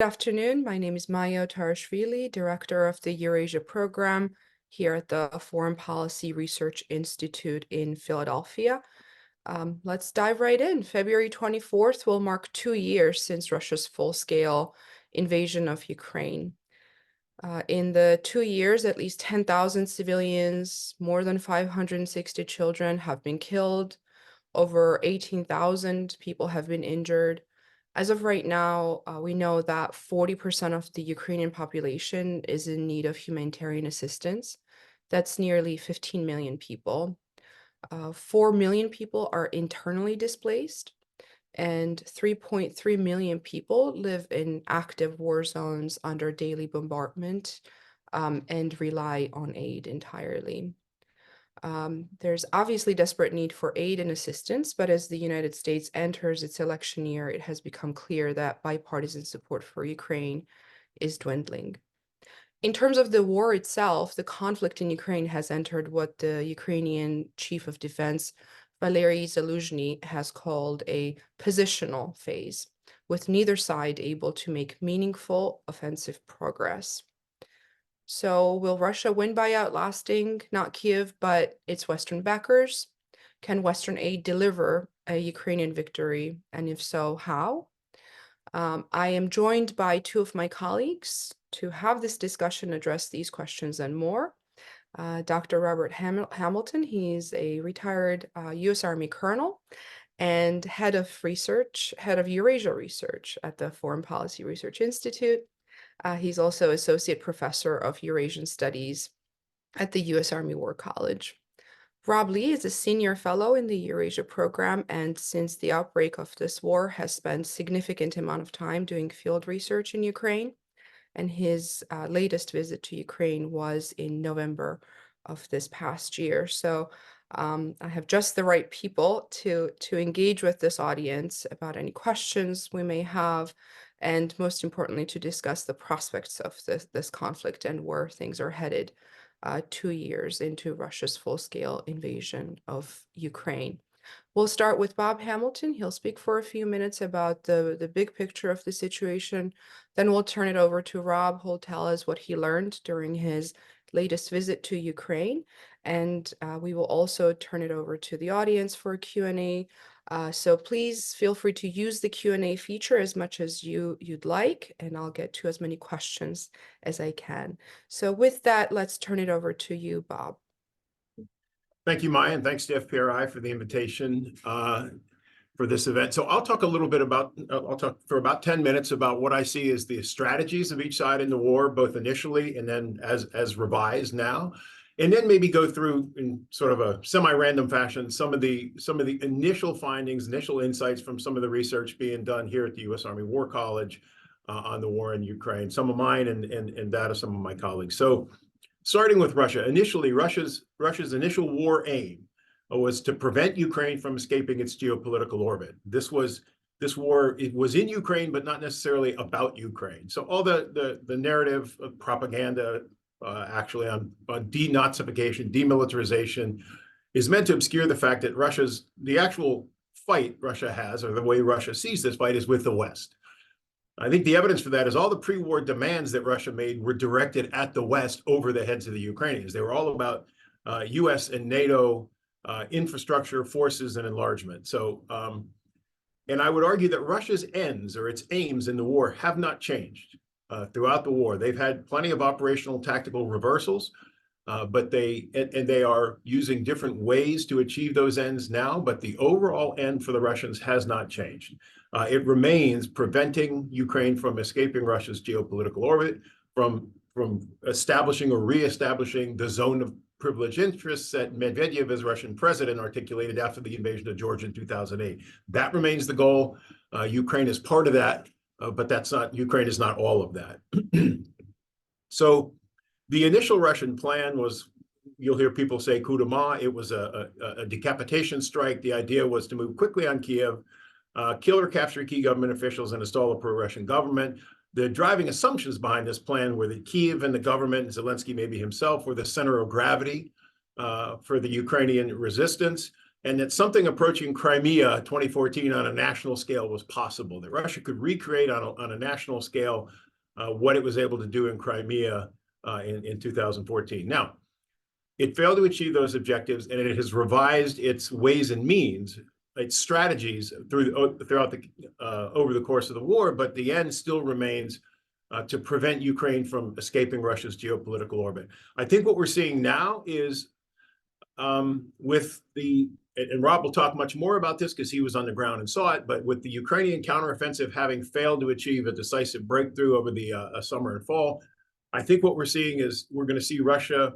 Good afternoon. My name is Maya Tarashvili, Director of the Eurasia Program here at the Foreign Policy Research Institute in Philadelphia. Let's dive right in. February 24th will mark 2 years since Russia's full-scale invasion of Ukraine. In the 2 years, at least 10,000 civilians, more than 560 children have been killed, over 18,000 people have been injured. As of right now, we know that 40% of the Ukrainian population is in need of humanitarian assistance. That's nearly 15 million people. 4 million people are internally displaced, and 3.3 million people live in active war zones under daily bombardment, and rely on aid entirely. There's obviously desperate need for aid and assistance, but as the United States enters its election year, it has become clear that bipartisan support for Ukraine is dwindling. In terms of the war itself, the conflict in Ukraine has entered what the Ukrainian Chief of Defense, Valery Zaluzhny, has called a positional phase, with neither side able to make meaningful offensive progress. So will Russia win by outlasting not Kyiv, but its Western backers? Can Western aid deliver a Ukrainian victory? And if so, how? I am joined by two of my colleagues to have this discussion address these questions and more. Dr. Robert Hamilton, he's a retired U.S. Army colonel and head of Eurasia research at the Foreign Policy Research Institute. He's also Associate Professor of Eurasian Studies at the U.S. Army War College. Rob Lee is a Senior Fellow in the Eurasia Program, and since the outbreak of this war, has spent significant amount of time doing field research in Ukraine. And his latest visit to Ukraine was in November of this past year. So I have just the right people to engage with this audience about any questions we may have, and most importantly, to discuss the prospects of this conflict and where things are headed 2 years into Russia's full-scale invasion of Ukraine. We'll start with Bob Hamilton. He'll speak for a few minutes about the big picture of the situation. Then we'll turn it over to Rob, who'll tell us what he learned during his latest visit to Ukraine. And we will also turn it over to the audience for a Q&A. So please feel free to use the Q&A feature as much as you'd like, and I'll get to as many questions as I can. So with that, let's turn it over to you, Bob. Thank you, Maya, and thanks to FPRI for the invitation for this event. So I'll talk a little bit about, I'll talk for about 10 minutes about what I see as the strategies of each side in the war, both initially and then as revised now, and then maybe go through in sort of a semi-random fashion some of the initial findings, initial insights from some of the research being done here at the U.S. Army War College on the war in Ukraine, some of mine and that of some of my colleagues. So starting with Russia, initially, Russia's initial war aim was to prevent Ukraine from escaping its geopolitical orbit. This war, it was in Ukraine, but not necessarily about Ukraine. So all the narrative of propaganda actually on denazification, demilitarization, is meant to obscure the fact that the actual fight Russia has, or the way Russia sees this fight, is with the West. I think the evidence for that is all the pre-war demands that Russia made were directed at the West over the heads of the Ukrainians. They were all about U.S. and NATO infrastructure, forces, and enlargement. So, and I would argue that Russia's ends, or its aims in the war, have not changed throughout the war. They've had plenty of operational tactical reversals, but they are using different ways to achieve those ends now, but the overall end for the Russians has not changed. It remains preventing Ukraine from escaping Russia's geopolitical orbit, from establishing or reestablishing the zone of privileged interests that Medvedev, as Russian president, articulated after the invasion of Georgia in 2008. That remains the goal. Ukraine is part of that, but Ukraine is not all of that. So the initial Russian plan was, you'll hear people say coup d'etat. It was a decapitation strike. The idea was to move quickly on Kyiv, kill or capture key government officials, and install a pro-Russian government. The driving assumptions behind this plan were that Kyiv and the government, and Zelensky maybe himself, were the center of gravity for the Ukrainian resistance. and that something approaching Crimea 2014 on a national scale was possible, that Russia could recreate on a national scale what it was able to do in Crimea in 2014. Now, it failed to achieve those objectives, and it has revised its ways and means, its strategies throughout over the course of the war, but the end still remains to prevent Ukraine from escaping Russia's geopolitical orbit. I think what we're seeing now is with and Rob will talk much more about this because he was on the ground and saw it, but with the Ukrainian counteroffensive having failed to achieve a decisive breakthrough over the summer and fall, I think what we're seeing is we're going to see Russia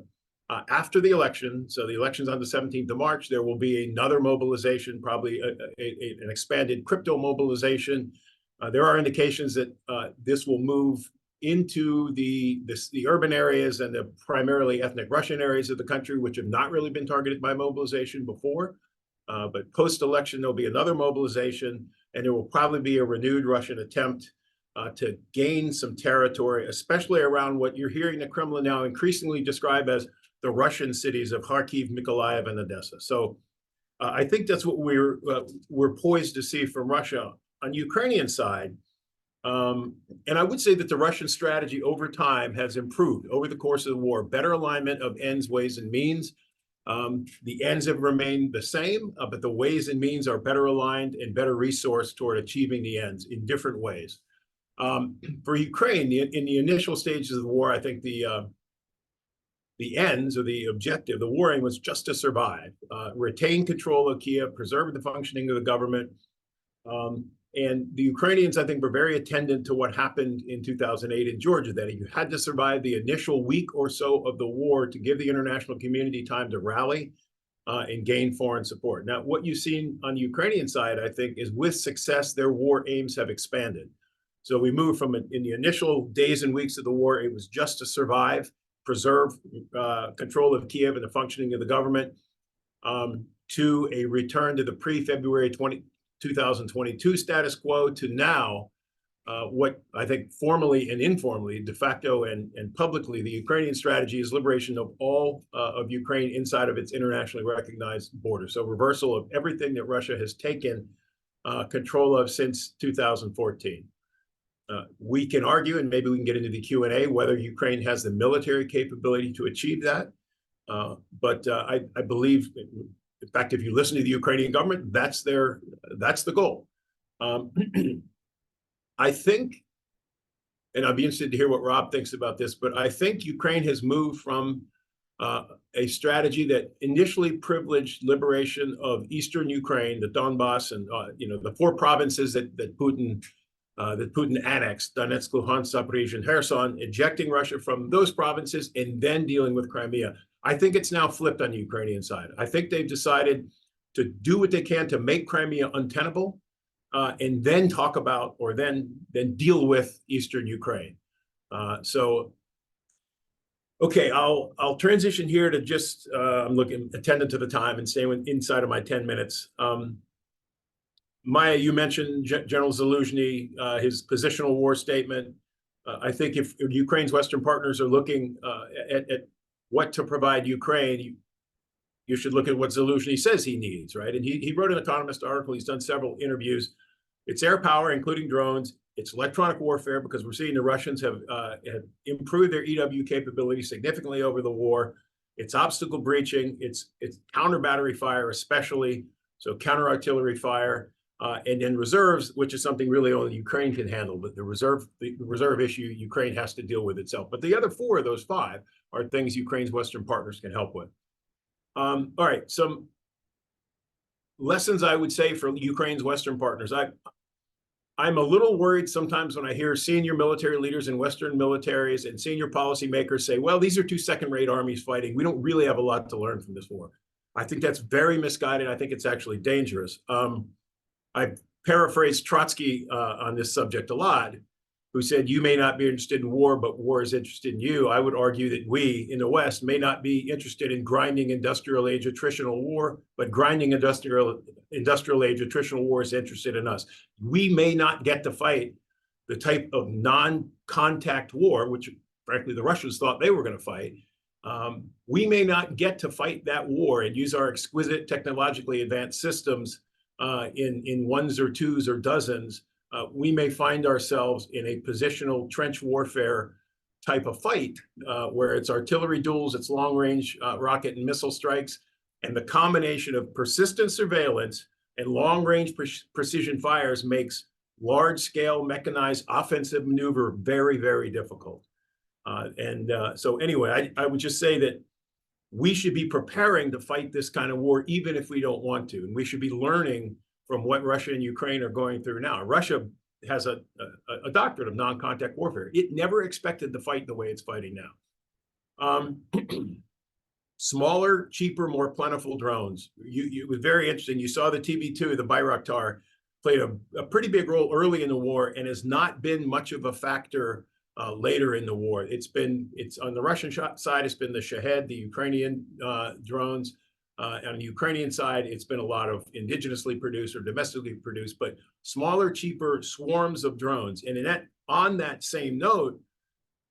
after the election. So the election's on the 17th of March. There will be another mobilization, probably an expanded crypto mobilization. There are indications that this will move into the urban areas and the primarily ethnic Russian areas of the country, which have not really been targeted by mobilization before. But post-election, there'll be another mobilization, and there will probably be a renewed Russian attempt to gain some territory, especially around what you're hearing the Kremlin now increasingly describe as the Russian cities of Kharkiv, Mykolaiv, and Odessa. So I think that's what we're poised to see from Russia. On the Ukrainian side, and I would say that the Russian strategy over time has improved over the course of the war, better alignment of ends, ways, and means. The ends have remained the same, but the ways and means are better aligned and better resourced toward achieving the ends in different ways. For Ukraine, in the initial stages of the war, I think the ends or the objective, the war aim was just to survive, retain control of Kyiv, preserve the functioning of the government. And the Ukrainians, I think, were very attendant to what happened in 2008 in Georgia, that you had to survive the initial week or so of the war to give the international community time to rally and gain foreign support. Now, what you've seen on the Ukrainian side, I think, is with success, their war aims have expanded. So we moved from in the initial days and weeks of the war, it was just to survive, preserve control of Kyiv and the functioning of the government, to a return to the pre-February 2022 status quo, to now what I think formally and informally, de facto and publicly, the Ukrainian strategy is liberation of all of Ukraine inside of its internationally recognized border. So reversal of everything that Russia has taken control of since 2014. We can argue, and maybe we can get into the Q&A, whether Ukraine has the military capability to achieve that. But I believe, in fact, if you listen to the Ukrainian government, that's the goal. I think, and I'd be interested to hear what Rob thinks about this, but I think Ukraine has moved from a strategy that initially privileged liberation of eastern Ukraine, the Donbass, and the 4 provinces that Putin annexed, Donetsk, Luhansk, Zaporizhzhia, and Kherson, ejecting Russia from those provinces and then dealing with Crimea. I think it's now flipped on the Ukrainian side. I think they've decided to do what they can to make Crimea untenable, and then talk about, or then deal with eastern Ukraine. Okay, I'll transition here to just, I'm looking attendant to the time and staying inside of my 10 minutes. Maya, you mentioned General Zaluzhny, his positional war statement. I think if Ukraine's Western partners are looking at what to provide Ukraine, you should look at what Zaluzhny says he needs, right? And he wrote an Economist article. He's done several interviews. It's air power, including drones. It's electronic warfare, because we're seeing the Russians have improved their EW capability significantly over the war. It's obstacle breaching. It's counter battery fire, especially, so counter artillery fire. And then reserves, which is something really only Ukraine can handle. But the reserve issue, Ukraine has to deal with itself. But the other 4 of those 5 are things Ukraine's Western partners can help with. All right, some lessons I would say for Ukraine's Western partners. I'm a little worried sometimes when I hear senior military leaders in Western militaries and senior policymakers say, well, these are 2 second-rate armies fighting. We don't really have a lot to learn from this war. I think that's very misguided. I think it's actually dangerous. I paraphrased Trotsky on this subject a lot, who said, you may not be interested in war, but war is interested in you. I would argue that we in the West may not be interested in grinding industrial age attritional war, but grinding industrial age attritional war is interested in us. We may not get to fight the type of non-contact war, which frankly the Russians thought they were going to fight, We may not get to fight that war and use our exquisite technologically advanced systems in ones or twos or dozens. We may find ourselves in a positional trench warfare type of fight where it's artillery duels, it's long-range rocket and missile strikes, and the combination of persistent surveillance and long-range precision fires makes large-scale mechanized offensive maneuver very, very difficult. So anyway, I would just say that we should be preparing to fight this kind of war, even if we don't want to. And we should be learning from what Russia and Ukraine are going through now. Russia has a doctrine of non-contact warfare. It never expected to fight the way it's fighting now. Smaller, cheaper, more plentiful drones. It was very interesting. You saw the TB2, the Bayraktar, played a pretty big role early in the war and has not been much of a factor later in the war. It's on the Russian side, it's been the Shahed, the Ukrainian drones. On the Ukrainian side, it's been a lot of indigenously produced or domestically produced, but smaller, cheaper swarms of drones. And on that same note,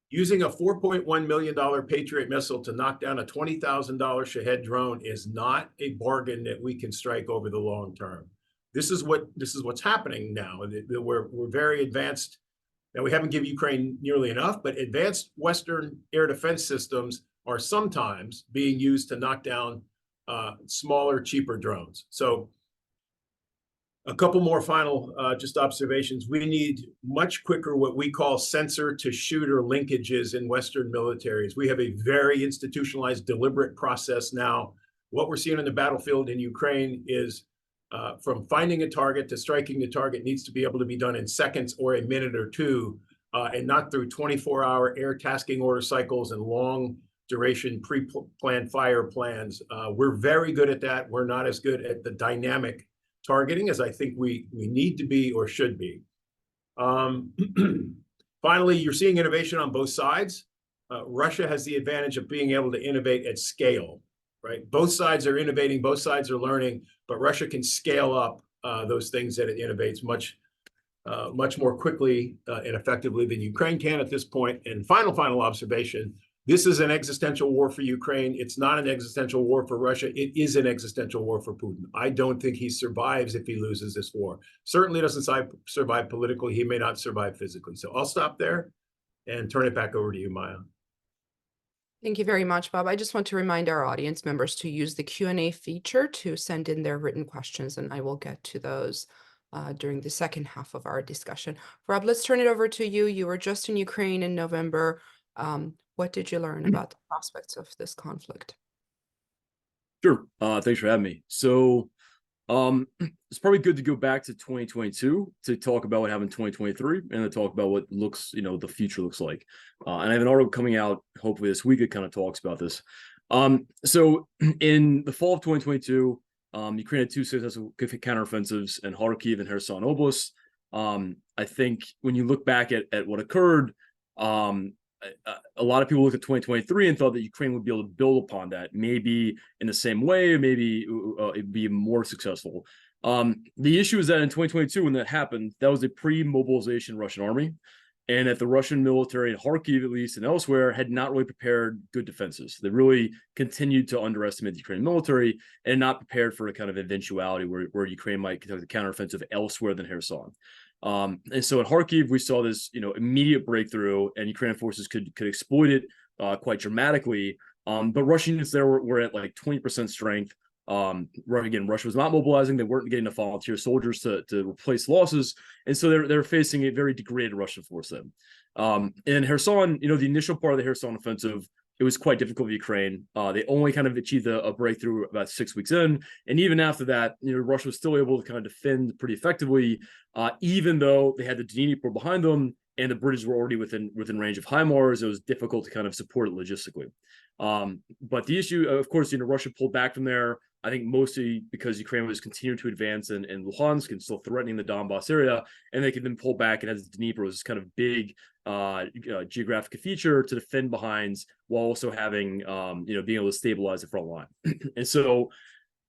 using a $4.1 million Patriot missile to knock down a $20,000 Shahed drone is not a bargain that we can strike over the long term. This is what's happening now. We're very advanced. Now, we haven't given Ukraine nearly enough, but advanced Western air defense systems are sometimes being used to knock down smaller, cheaper drones. So a couple more final just observations. We need much quicker what we call sensor to shooter linkages in Western militaries. We have a very institutionalized, deliberate process now. What we're seeing on the battlefield in Ukraine is from finding a target to striking the target needs to be able to be done in seconds or a minute or two, and not through 24-hour air tasking order cycles and long duration pre-planned fire plans. We're very good at that. We're not as good at the dynamic targeting as I think we need to be or should be. Finally, you're seeing innovation on both sides. Russia has the advantage of being able to innovate at scale, right? Both sides are innovating, both sides are learning, but Russia can scale up those things that it innovates much more quickly and effectively than Ukraine can at this point. And final observation, this is an existential war for Ukraine. It's not an existential war for Russia. It is an existential war for Putin. I don't think he survives if he loses this war. Certainly doesn't survive politically. He may not survive physically. So I'll stop there and turn it back over to you, Maya. Thank you very much, Bob. I just want to remind our audience members to use the Q&A feature to send in their written questions, and I will get to those during the second half of our discussion. Rob, let's turn it over to you. You were just in Ukraine in November. What did you learn about the prospects of this conflict? Sure. Thanks for having me. So it's probably good to go back to 2022 to talk about what happened in 2023 and to talk about what the future looks like. And I have an article coming out hopefully this week that kind of talks about this. So in the fall of 2022, Ukraine had two successful counteroffensives in Kharkiv and Kherson Oblast. I think when you look back at what occurred, a lot of people looked at 2023 and thought that Ukraine would be able to build upon that, maybe in the same way, maybe it'd be more successful. The issue is that in 2022, when that happened, that was a pre-mobilization Russian army, and that the Russian military in Kharkiv, at least, and elsewhere, had not really prepared good defenses. They really continued to underestimate the Ukrainian military and not prepared for a kind of eventuality where Ukraine might conduct a counteroffensive elsewhere than Kherson. And so in Kharkiv, we saw this, immediate breakthrough, and Ukrainian forces could exploit it quite dramatically. But Russian units there were at like 20% strength. Again, Russia was not mobilizing; they weren't getting enough volunteer soldiers to replace losses, and so they're facing a very degraded Russian force then. In Kherson, the initial part of the Kherson offensive, it was quite difficult for Ukraine. They only kind of achieved a breakthrough about 6 weeks in, and even after that, Russia was still able to kind of defend pretty effectively, even though they had the Dnipro behind them and the British were already within range of HIMARS. It was difficult to kind of support it logistically. But the issue, of course, Russia pulled back from there. I think mostly because Ukraine was continuing to advance in Luhansk and still threatening the Donbass area, and they could then pull back and have the Dnipro as this kind of big geographic feature to defend behind, while also having being able to stabilize the front line. And so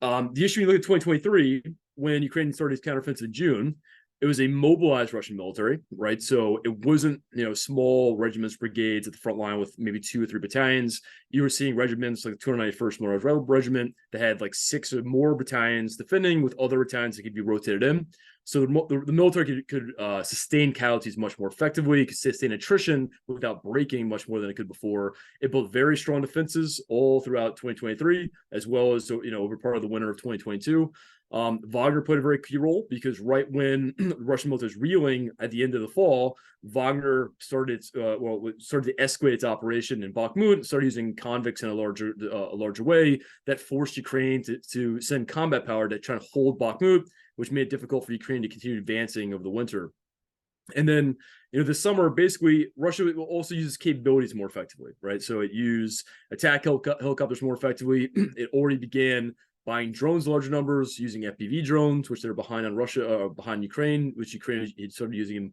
the issue, you look at 2023, when Ukraine started its counteroffensive in June, it was a mobilized Russian military, right? So it wasn't, small regiments, brigades at the front line with maybe 2 or 3 battalions. you were seeing regiments like the 291st Motorized Regiment that had like 6 or more battalions defending with other battalions that could be rotated in. So the military could sustain casualties much more effectively, could sustain attrition without breaking much more than it could before. It built very strong defenses all throughout 2023, as well as, over part of the winter of 2022. Wagner played a very key role because right when the Russian military was reeling at the end of the fall, Wagner started to escalate its operation in Bakhmut, started using convicts in a larger way that forced Ukraine to send combat power to try to hold Bakhmut, which made it difficult for Ukraine to continue advancing over the winter. And then, this summer, basically, Russia also uses capabilities more effectively, right? So it used attack helicopters more effectively. It already began buying drones in larger numbers, using FPV drones, which they're behind on behind Ukraine, which Ukraine had started using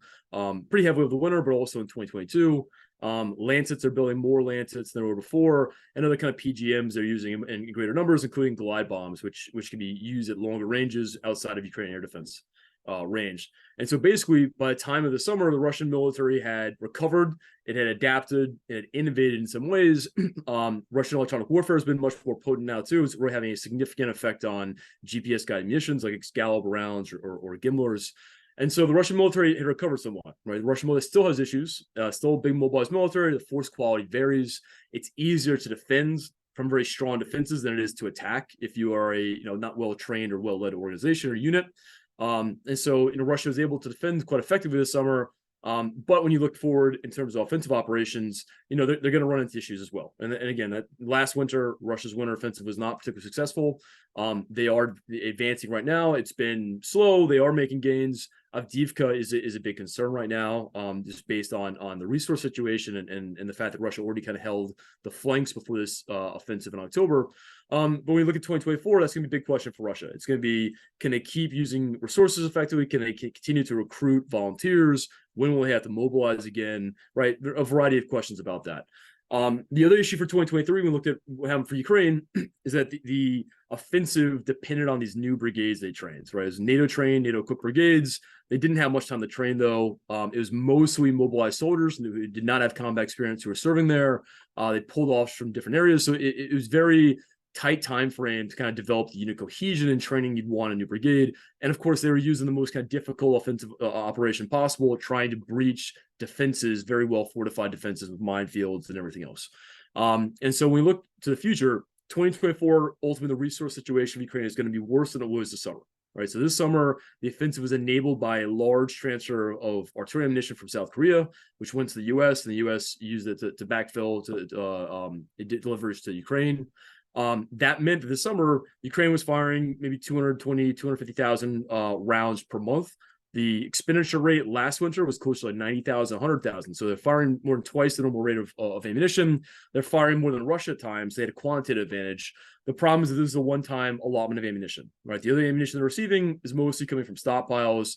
pretty heavily over the winter, but also in 2022. Lancets are building more Lancets than ever before, and other kind of PGMs they're using in greater numbers, including glide bombs, which can be used at longer ranges outside of Ukrainian air defense range. And so basically, by the time of the summer, the Russian military had recovered, it had adapted, it had innovated in some ways. Russian electronic warfare has been much more potent now too. It's really having a significant effect on GPS-guided munitions like Excalibur rounds or Gimlers. And so the Russian military had recovered somewhat, right? The Russian military still has issues, still a big mobilized military. The force quality varies. It's easier to defend from very strong defenses than it is to attack if you are a not well-trained or well-led organization or unit. And so Russia was able to defend quite effectively this summer. But when you look forward in terms of offensive operations, they're going to run into issues as well. And again, that last winter, Russia's winter offensive was not particularly successful. They are advancing right now. It's been slow. They are making gains. Avdiivka is a big concern right now, just based on the resource situation and the fact that Russia already kind of held the flanks before this offensive in October. But when we look at 2024, that's going to be a big question for Russia. It's going to be, can they keep using resources effectively? Can they continue to recruit volunteers? When will they have to mobilize again? Right? There are a variety of questions about that. The other issue for 2023, we looked at what happened for Ukraine, is that the offensive depended on these new brigades they trained, right? It was NATO trained, NATO equipped brigades. They didn't have much time to train, though. It was mostly mobilized soldiers who did not have combat experience who were serving there. They pulled off from different areas. So it was very tight time frame to kind of develop the unit cohesion and training you'd want a new brigade. And of course, they were using the most kind of difficult offensive operation possible, trying to breach defenses, very well fortified defenses with minefields and everything else. And so when we look to the future, 2024, ultimately the resource situation of Ukraine is going to be worse than it was this summer. Right, so this summer, the offensive was enabled by a large transfer of artillery ammunition from South Korea, which went to the U.S., and the U.S. used it to backfill deliveries to Ukraine. That meant that this summer, Ukraine was firing maybe 250,000 rounds per month. The expenditure rate last winter was close to like 90,000, 100,000. So they're firing more than twice the normal rate of ammunition. They're firing more than Russia at times. They had a quantitative advantage. The problem is that this is a one-time allotment of ammunition, right? The other ammunition they're receiving is mostly coming from stockpiles.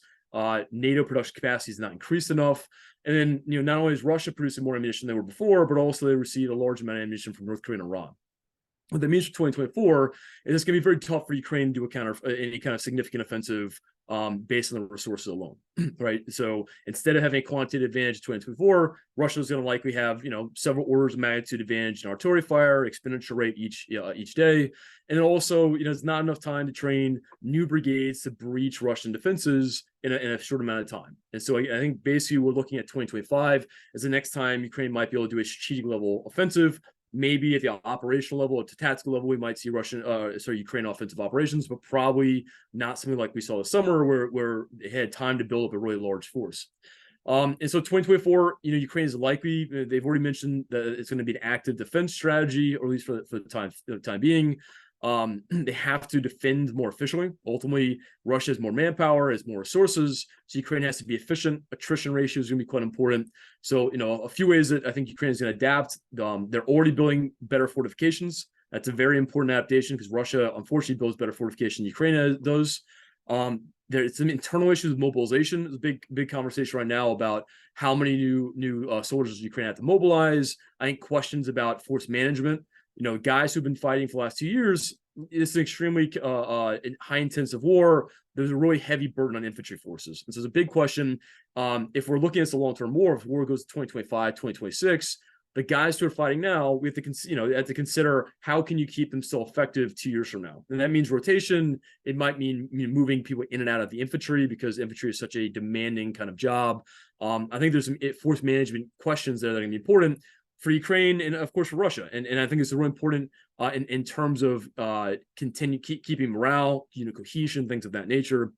NATO production capacity is not increased enough. And then, not only is Russia producing more ammunition than they were before, but also they received a large amount of ammunition from North Korea and Iran. What that means for 2024 is it's going to be very tough for Ukraine to do any kind of significant offensive based on the resources alone, right? So instead of having a quantitative advantage in 2024, Russia is going to likely have several orders of magnitude advantage in artillery fire, expenditure rate each day, and then also it's not enough time to train new brigades to breach Russian defenses in a short amount of time. And so I think basically we're looking at 2025 as the next time Ukraine might be able to do a strategic level offensive. Maybe at the operational level, at the tactical level, we might see Ukraine offensive operations, but probably not something like we saw this summer where they had time to build up a really large force. And so 2024, Ukraine is likely, they've already mentioned that it's going to be an active defense strategy, or at least for the time being. They have to defend more efficiently. Ultimately, Russia has more manpower, has more resources, so Ukraine has to be efficient. Attrition ratio is going to be quite important. So, a few ways that I think Ukraine is going to adapt. They're already building better fortifications. That's a very important adaptation because Russia, unfortunately, builds better fortification than Ukraine does. There's some internal issues with mobilization. There's a big conversation right now about how many new soldiers Ukraine have to mobilize. I think questions about force management. Guys who've been fighting for the last 2 years, it's an extremely high intensive war. There's a really heavy burden on infantry forces. And so it's a big question. If we're looking at the long-term war, if war goes to 2025, 2026, the guys who are fighting now, we have to have to consider how can you keep them still effective 2 years from now, and that means rotation. It might mean moving people in and out of the infantry because infantry is such a demanding kind of job. I think there's some force management questions there that are going to be important for Ukraine and of course for Russia, and I think it's really important in terms of keeping morale, cohesion, things of that nature.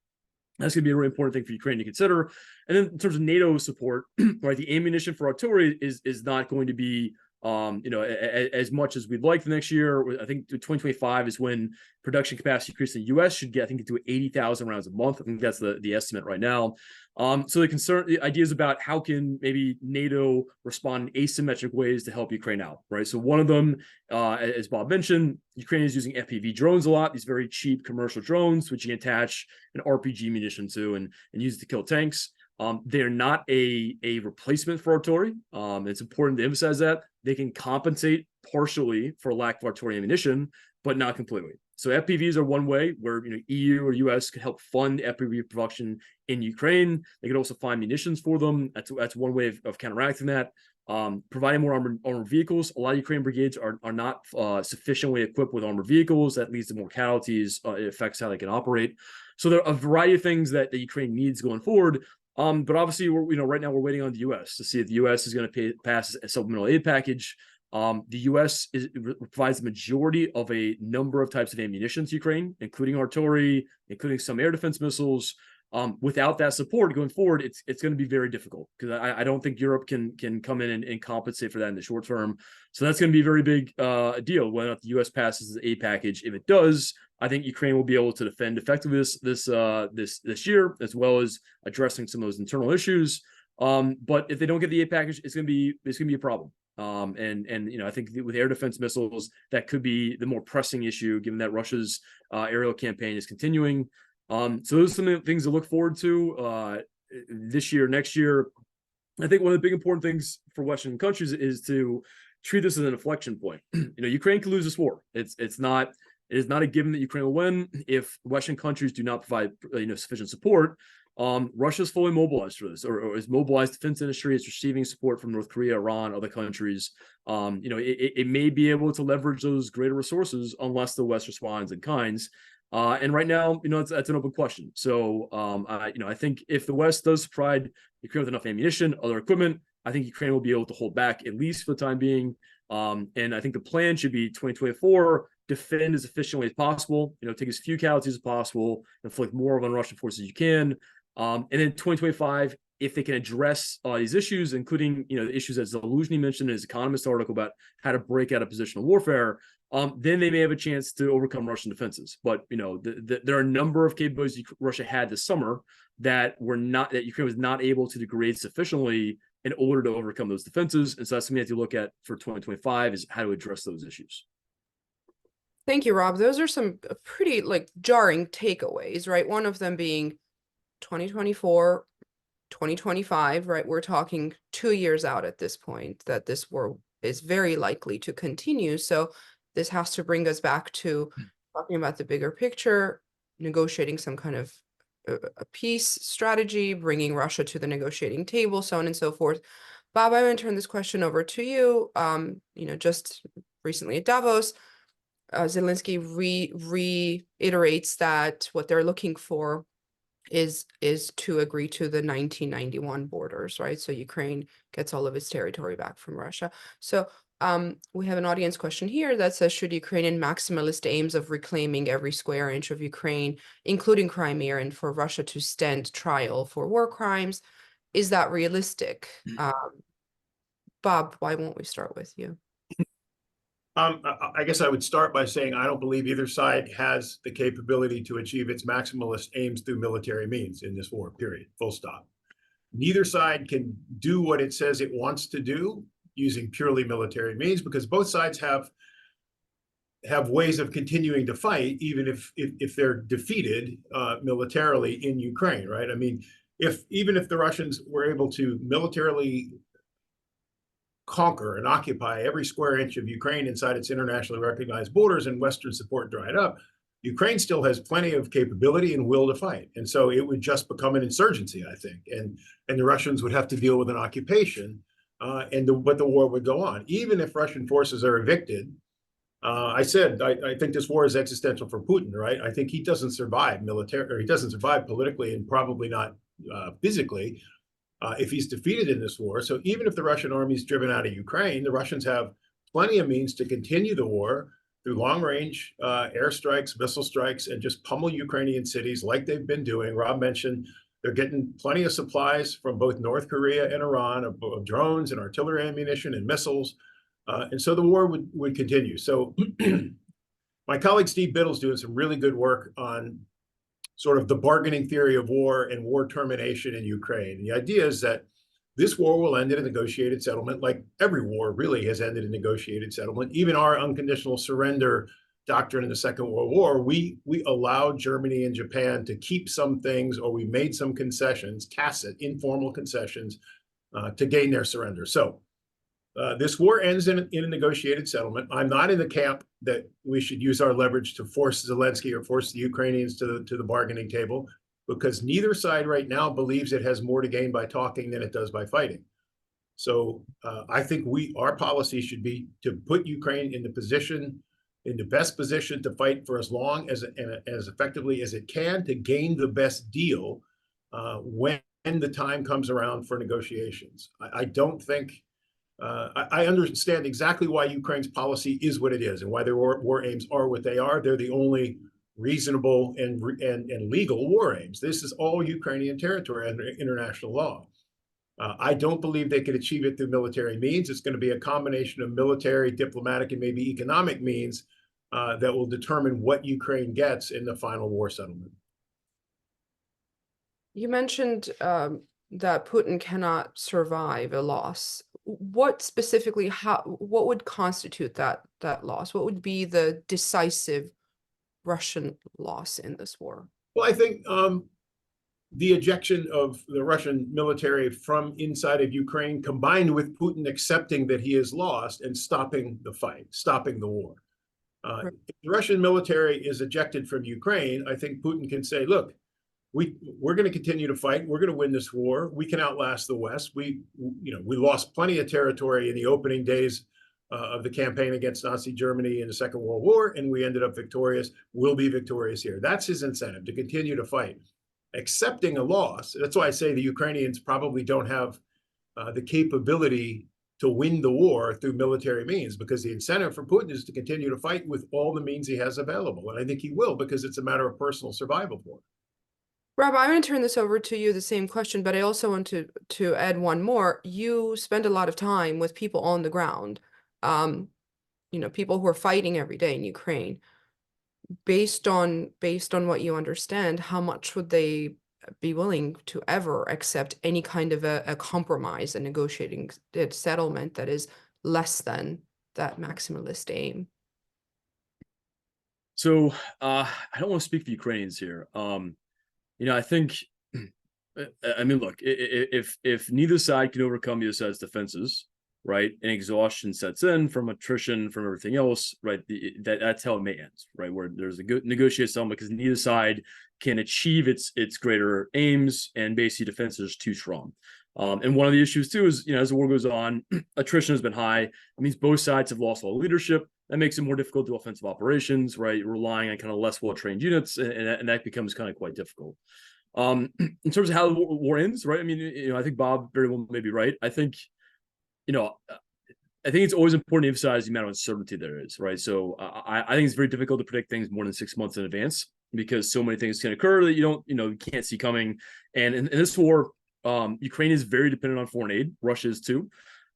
That's going to be a really important thing for Ukraine to consider. And then in terms of NATO support, right, the ammunition for artillery is not going to be as much as we'd like the next year. I think 2025 is when production capacity increase in the U.S. should get, I think, to 80,000 rounds a month. I think that's the estimate right now. So the ideas about how can maybe NATO respond in asymmetric ways to help Ukraine out, right? So one of them, as Bob mentioned, Ukraine is using FPV drones a lot, these very cheap commercial drones, which you can attach an RPG munition to and use it to kill tanks. They're not a replacement for artillery. It's important to emphasize that. They can compensate partially for lack of artillery ammunition, but not completely. So FPVs are one way where EU or US could help fund FPV production in Ukraine. They could also find munitions for them. That's one way of counteracting that. Providing more armored vehicles. A lot of Ukrainian brigades are not sufficiently equipped with armored vehicles. That leads to more casualties. It affects how they can operate. So there are a variety of things that the Ukraine needs going forward. But obviously, right now we're waiting on the U.S. to see if the U.S. is going to pass a supplemental aid package. The U.S. provides the majority of a number of types of ammunition to Ukraine, including artillery, including some air defense missiles. Without that support going forward, it's going to be very difficult because I don't think Europe can come in and compensate for that in the short term. So that's going to be a very big deal whether or not the U.S. passes the aid package. If it does, I think Ukraine will be able to defend effectively this year, as well as addressing some of those internal issues. But if they don't get the aid package, it's going to be a problem. And I think with air defense missiles, that could be the more pressing issue, given that Russia's aerial campaign is continuing. So those are some of the things to look forward to this year, next year. I think one of the big important things for Western countries is to treat this as an inflection point. Ukraine could lose this war. It is not a given that Ukraine will win if Western countries do not provide sufficient support. Russia's fully mobilized for this, or is mobilized defense industry. It's receiving support from North Korea, Iran, other countries. It may be able to leverage those greater resources unless the West responds in kinds. And right now, that's an open question. So, I think if the West does provide Ukraine with enough ammunition, other equipment, I think Ukraine will be able to hold back, at least for the time being. And I think the plan should be 2024, defend as efficiently as possible, take as few casualties as possible, inflict more on Russian forces as you can. And then 2025, if they can address these issues, including the issues that Zaluzhny mentioned in his Economist article about how to break out of positional warfare, then they may have a chance to overcome Russian defenses. But there are a number of capabilities Russia had this summer that Ukraine was not able to degrade sufficiently in order to overcome those defenses. And so that's something you have to look at for 2025 is how to address those issues. Thank you, Rob. Those are some pretty jarring takeaways, right? One of them being 2024, 2025, right? We're talking 2 years out at this point that this war is very likely to continue. So this has to bring us back to talking about the bigger picture, negotiating some kind of a peace strategy, bringing Russia to the negotiating table, so on and so forth. Bob, I want to turn this question over to you. Just recently at Davos, Zelensky reiterates that what they're looking for is to agree to the 1991 borders, right? So Ukraine gets all of its territory back from Russia. So we have an audience question here that says, should Ukrainian maximalist aims of reclaiming every square inch of Ukraine, including Crimea, and for Russia to stand trial for war crimes, is that realistic? Bob, why won't we start with you? I guess I would start by saying I don't believe either side has the capability to achieve its maximalist aims through military means in this war, period, full stop. Neither side can do what it says it wants to do using purely military means, because both sides have ways of continuing to fight, even if they're defeated militarily in Ukraine, right? I mean, even if the Russians were able to militarily conquer and occupy every square inch of Ukraine inside its internationally recognized borders and Western support dried up, Ukraine still has plenty of capability and will to fight. And so it would just become an insurgency, I think. And the Russians would have to deal with an occupation but the war would go on. Even if Russian forces are evicted, I said, I think this war is existential for Putin, right? I think he doesn't survive military, or he doesn't survive politically, and probably not physically, if he's defeated in this war. So even if the Russian army is driven out of Ukraine, the Russians have plenty of means to continue the war through long-range airstrikes, missile strikes, and just pummel Ukrainian cities like they've been doing. Rob mentioned they're getting plenty of supplies from both North Korea and Iran of drones and artillery ammunition and missiles. And so the war would continue. So my colleague Steve Biddle's doing some really good work on sort of the bargaining theory of war and war termination in Ukraine. The idea is that this war will end in a negotiated settlement, like every war really has ended in negotiated settlement. Even our unconditional surrender doctrine in the Second World War, we allowed Germany and Japan to keep some things, or we made some concessions, tacit, informal concessions, to gain their surrender. So this war ends in a negotiated settlement. I'm not in the camp that we should use our leverage to force Zelensky or force the Ukrainians to the bargaining table, because neither side right now believes it has more to gain by talking than it does by fighting. So I think our policy should be to put Ukraine in the best position to fight for as long as effectively as it can, to gain the best deal when the time comes around for negotiations. I don't think. I understand exactly why Ukraine's policy is what it is and why their war aims are what they are. They're the only reasonable and legal war aims. This is all Ukrainian territory under international law. I don't believe they could achieve it through military means. It's going to be a combination of military, diplomatic, and maybe economic means that will determine what Ukraine gets in the final war settlement. You mentioned that Putin cannot survive a loss. What specifically, what would constitute that loss? What would be the decisive Russian loss in this war? Well, I think the ejection of the Russian military from inside of Ukraine, combined with Putin accepting that he is lost and stopping the fight, stopping the war. If the Russian military is ejected from Ukraine, I think Putin can say, look, we're going to continue to fight. We're going to win this war. We can outlast the West. We lost plenty of territory in the opening days of the campaign against Nazi Germany in the Second World War, and we ended up victorious. We'll be victorious here. That's his incentive, to continue to fight. Accepting a loss, that's why I say the Ukrainians probably don't have the capability to win the war through military means, because the incentive for Putin is to continue to fight with all the means he has available. And I think he will, because it's a matter of personal survival for him. Rob, I'm going to turn this over to you, the same question, but I also want to add one more. You spend a lot of time with people on the ground, people who are fighting every day in Ukraine. Based on what you understand, how much would they be willing to ever accept any kind of a compromise, a negotiating settlement that is less than that maximalist aim? So I don't want to speak for Ukrainians here. I think, I mean, look, if neither side can overcome the other side's defenses, right, and exhaustion sets in from attrition, from everything else, right, that's how it may end, right, where there's a good negotiated settlement because neither side can achieve its greater aims, and basically defense is too strong. And one of the issues too is, as the war goes on, attrition has been high. It means both sides have lost a lot of leadership. That makes it more difficult to do offensive operations, right? Relying on kind of less well-trained units, and that becomes kind of quite difficult. In terms of how the war ends, right? I mean, I think Bob very well may be right. I think, I think it's always important to emphasize the amount of uncertainty there is, right? So I think it's very difficult to predict things more than 6 months in advance, because so many things can occur that you can't see coming. And in this war, Ukraine is very dependent on foreign aid. Russia is too.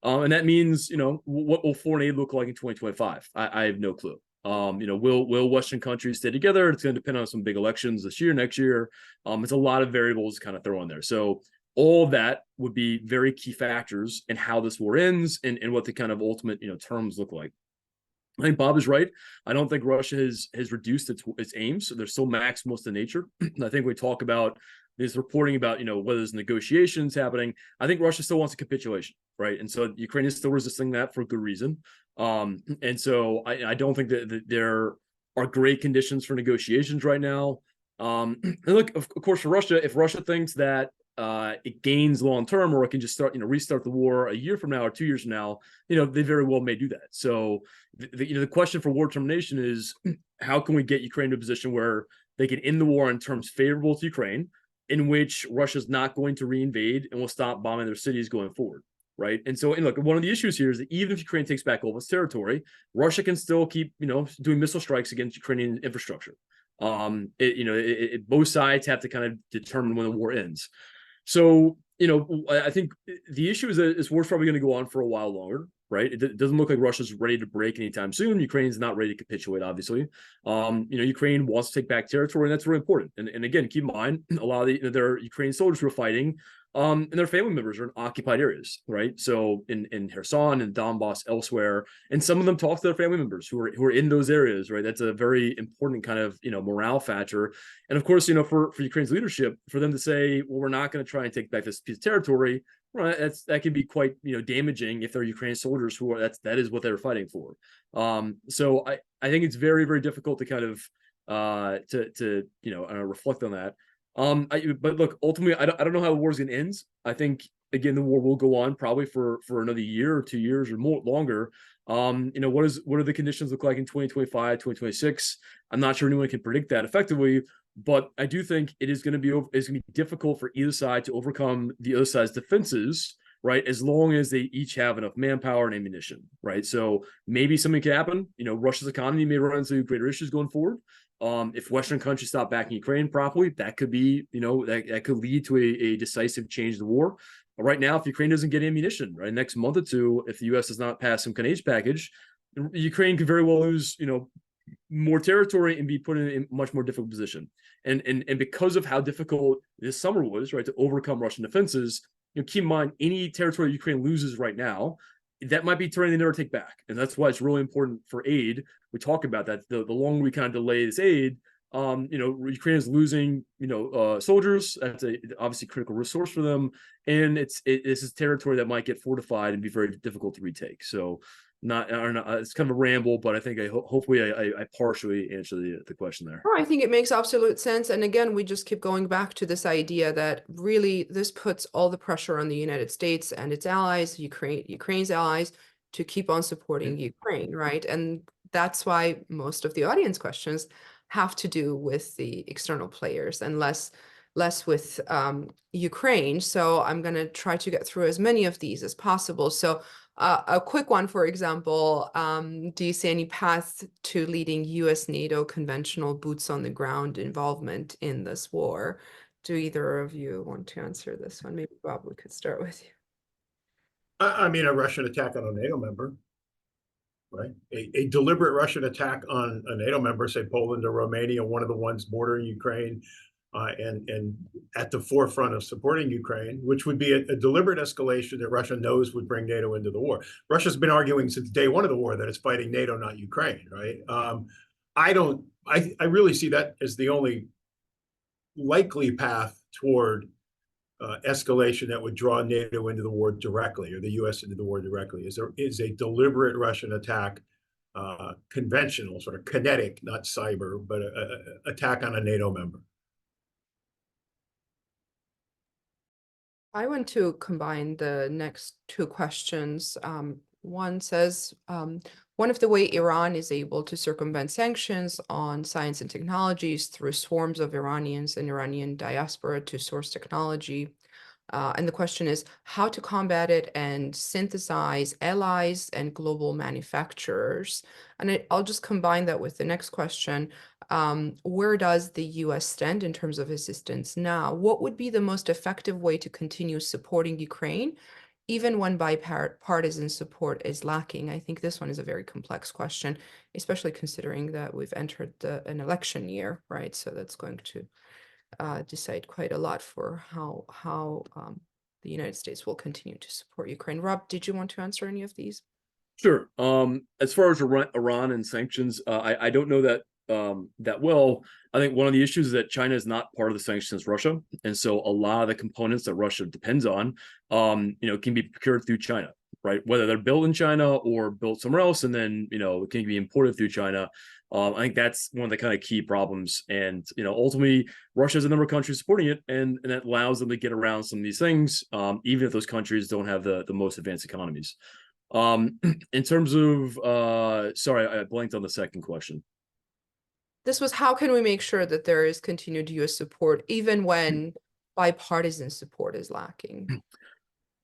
And that means, what will foreign aid look like in 2025? I have no clue. Will Western countries stay together? It's going to depend on some big elections this year, next year. It's a lot of variables kind of throw in there. So all of that would be very key factors in how this war ends and what the kind of ultimate, terms look like. I think Bob is right. I don't think Russia has reduced its aims. So they're still maximalist in nature. I think we talk about this reporting about, whether there's negotiations happening. I think Russia still wants a capitulation, right? And so Ukraine is still resisting that for good reason. And so I don't think that there are great conditions for negotiations right now. And look, of course, for Russia, if Russia thinks that it gains long term, or it can just start, restart the war a year from now or 2 years from now. They very well may do that. So the question for war termination is, how can we get Ukraine to a position where they can end the war in terms favorable to Ukraine, in which Russia's not going to reinvade and will stop bombing their cities going forward, right? And so, and look, one of the issues here is that even if Ukraine takes back all of its territory, Russia can still keep, doing missile strikes against Ukrainian infrastructure. Both sides have to kind of determine when the war ends. So, I think the issue is that this war's probably going to go on for a while longer, right? It doesn't look like Russia's ready to break anytime soon. Ukraine's not ready to capitulate, obviously. Ukraine wants to take back territory, and that's really important. And again, keep in mind, a lot of there are Ukrainian soldiers who are fighting, and their family members are in occupied areas, right? So in Kherson and Donbass, elsewhere, and some of them talk to their family members who are in those areas, right? That's a very important kind of morale factor. And of course, for Ukraine's leadership, for them to say, well, we're not going to try and take back this piece of territory, right? That can be quite damaging if they're Ukrainian soldiers who are that is what they're fighting for. So I think it's very, very difficult to kind of reflect on that. But look, ultimately, I don't know how the war's gonna end. I think again the war will go on probably for another year or 2 years or more longer. What do the conditions look like in 2025, 2026? I'm not sure anyone can predict that effectively, but I do think it's gonna be difficult for either side to overcome the other side's defenses, right? As long as they each have enough manpower and ammunition, right? So maybe something could happen. Russia's economy may run into greater issues going forward. If Western countries stop backing Ukraine properly, that could be, that could lead to a decisive change in the war. But right now, if Ukraine doesn't get ammunition, right, next month or two, if the U.S. does not pass some kind of aid package, Ukraine could very well lose, more territory and be put in a much more difficult position. And because of how difficult this summer was, right, to overcome Russian defenses, keep in mind, any territory Ukraine loses right now, that might be terrain they never take back. And that's why it's really important for aid. We talk about that. The longer we kind of delay this aid, Ukraine is losing, soldiers. That's obviously critical resource for them. And this is territory that might get fortified and be very difficult to retake. So it's kind of a ramble, but I think hopefully I partially answer the question there. Oh, I think it makes absolute sense. And again, we just keep going back to this idea that really this puts all the pressure on the United States and its allies, Ukraine's allies, to keep on supporting Ukraine, right? And that's why most of the audience questions have to do with the external players and less with Ukraine. So I'm going to try to get through as many of these as possible. So a quick one, for example, do you see any path to leading U.S. NATO conventional boots on the ground involvement in this war? Do either of you want to answer this one? Maybe Bob, we could start with you. I mean, a Russian attack on a NATO member, right? A deliberate Russian attack on a NATO member, say Poland or Romania, one of the ones bordering Ukraine, and at the forefront of supporting Ukraine, which would be a deliberate escalation that Russia knows would bring NATO into the war. Russia's been arguing since day one of the war that it's fighting NATO, not Ukraine, right? I really see that as the only likely path toward escalation that would draw NATO into the war directly, or the U.S. into the war directly, is a deliberate Russian attack, conventional, sort of kinetic, not cyber, but attack on a NATO member. I want to combine the next two questions. One says, one of the way Iran is able to circumvent sanctions on science and technologies through swarms of Iranians and Iranian diaspora to source technology. And the question is how to combat it and synthesize allies and global manufacturers. And I'll just combine that with the next question. Where does the U.S. stand in terms of assistance now? What would be the most effective way to continue supporting Ukraine, even when bipartisan support is lacking? I think this one is a very complex question, especially considering that we've entered an election year, right? So that's going to decide quite a lot for how the United States will continue to support Ukraine. Rob, did you want to answer any of these? Sure. As far as Iran and sanctions, I don't know that that well. I think one of the issues is that China is not part of the sanctions as Russia, and so a lot of the components that Russia depends on, can be procured through China, right? Whether they're built in China or built somewhere else, and then it can be imported through China. I think that's one of the kind of key problems. And, ultimately, Russia has a number of countries supporting it, and that allows them to get around some of these things, even if those countries don't have the most advanced economies. In terms of, sorry, I blanked on the second question. This was how can we make sure that there is continued US support even when bipartisan support is lacking?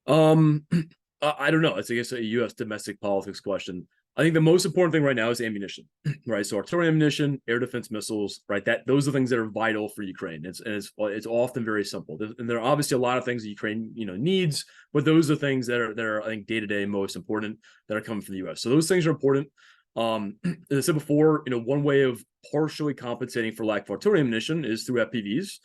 I don't know. It's, I guess, a U.S. domestic politics question. I think the most important thing right now is ammunition, right? So artillery ammunition, air defense missiles, right? Those are things that are vital for Ukraine. It's often very simple. And there are obviously a lot of things that Ukraine, needs, but those are things that are I think day-to-day most important that are coming from the U.S. So those things are important. As I said before, one way of partially compensating for lack of artillery ammunition is through FPVs.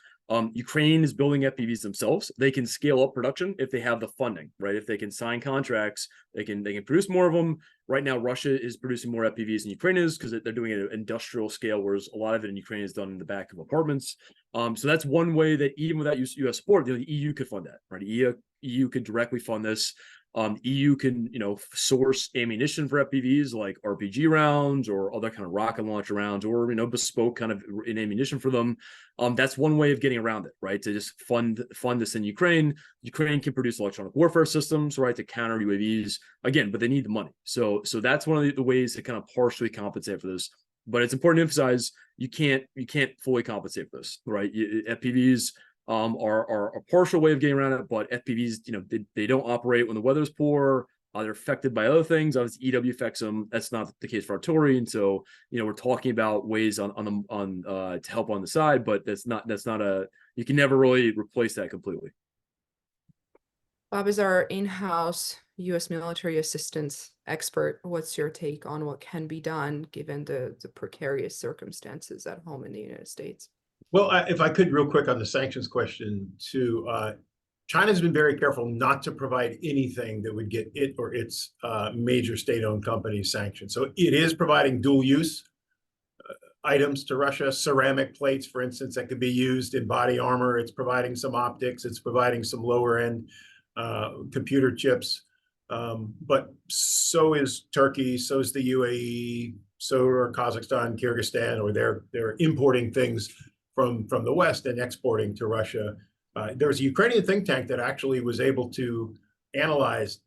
Ukraine is building FPVs themselves. They can scale up production if they have the funding, right? If they can sign contracts, they can produce more of them. Right now, Russia is producing more FPVs than Ukraine is because they're doing it at an industrial scale, whereas a lot of it in Ukraine is done in the back of apartments. So that's one way that even without US support, the EU could fund that, right? EU could directly fund this. EU can, source ammunition for FPVs like RPG rounds or other kind of rocket launcher rounds, or bespoke kind of ammunition for them. That's one way of getting around it, right? To just fund this in Ukraine. Ukraine can produce electronic warfare systems, right, to counter UAVs again, but they need the money. So that's one of the ways to kind of partially compensate for this. But it's important to emphasize you can't fully compensate for this, right? FPVs are a partial way of getting around it, but FPVs, they don't operate when the weather's poor. They're affected by other things. Obviously, EW affects them. That's not the case for artillery, and so we're talking about ways on to help on the side, but that's not you can never really replace that completely. Bob is our in-house US military assistance expert. What's your take on what can be done given the precarious circumstances at home in the United States? Well, if I could real quick on the sanctions question too, China's been very careful not to provide anything that would get it or its major state-owned companies sanctioned. So it is providing dual-use items to Russia, ceramic plates, for instance, that could be used in body armor. It's providing some optics. It's providing some lower-end computer chips. But so is Turkey, so is the UAE, so are Kazakhstan, Kyrgyzstan, or they're importing things from the West and exporting to Russia. There's a Ukrainian think tank that actually was able to analyze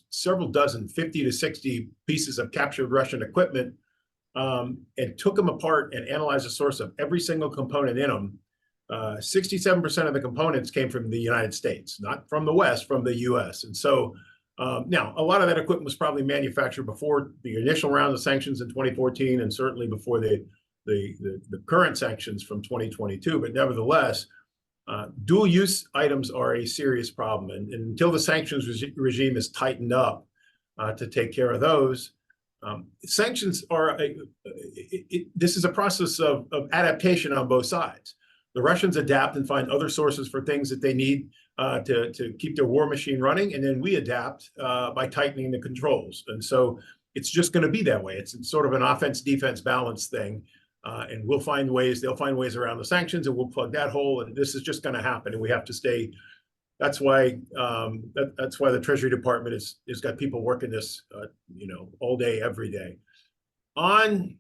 several dozen, 50 to 60 pieces of captured Russian equipment, and took them apart and analyzed the source of every single component in them. 67% of the components came from the United States, not from the West, from the US. And so now a lot of that equipment was probably manufactured before the initial round of sanctions in 2014, and certainly before the current sanctions from 2022, but nevertheless, dual-use items are a serious problem. And until the sanctions regime is tightened up to take care of those, sanctions are, this is a process of adaptation on both sides. The Russians adapt and find other sources for things that they need to keep their war machine running, and then we adapt by tightening the controls. And so it's just going to be that way. It's sort of an offense-defense balance thing. And they'll find ways around the sanctions, and we'll plug that hole. And this is just going to happen, and we have to stay. That's why the Treasury Department has got people working this, all day, every day, on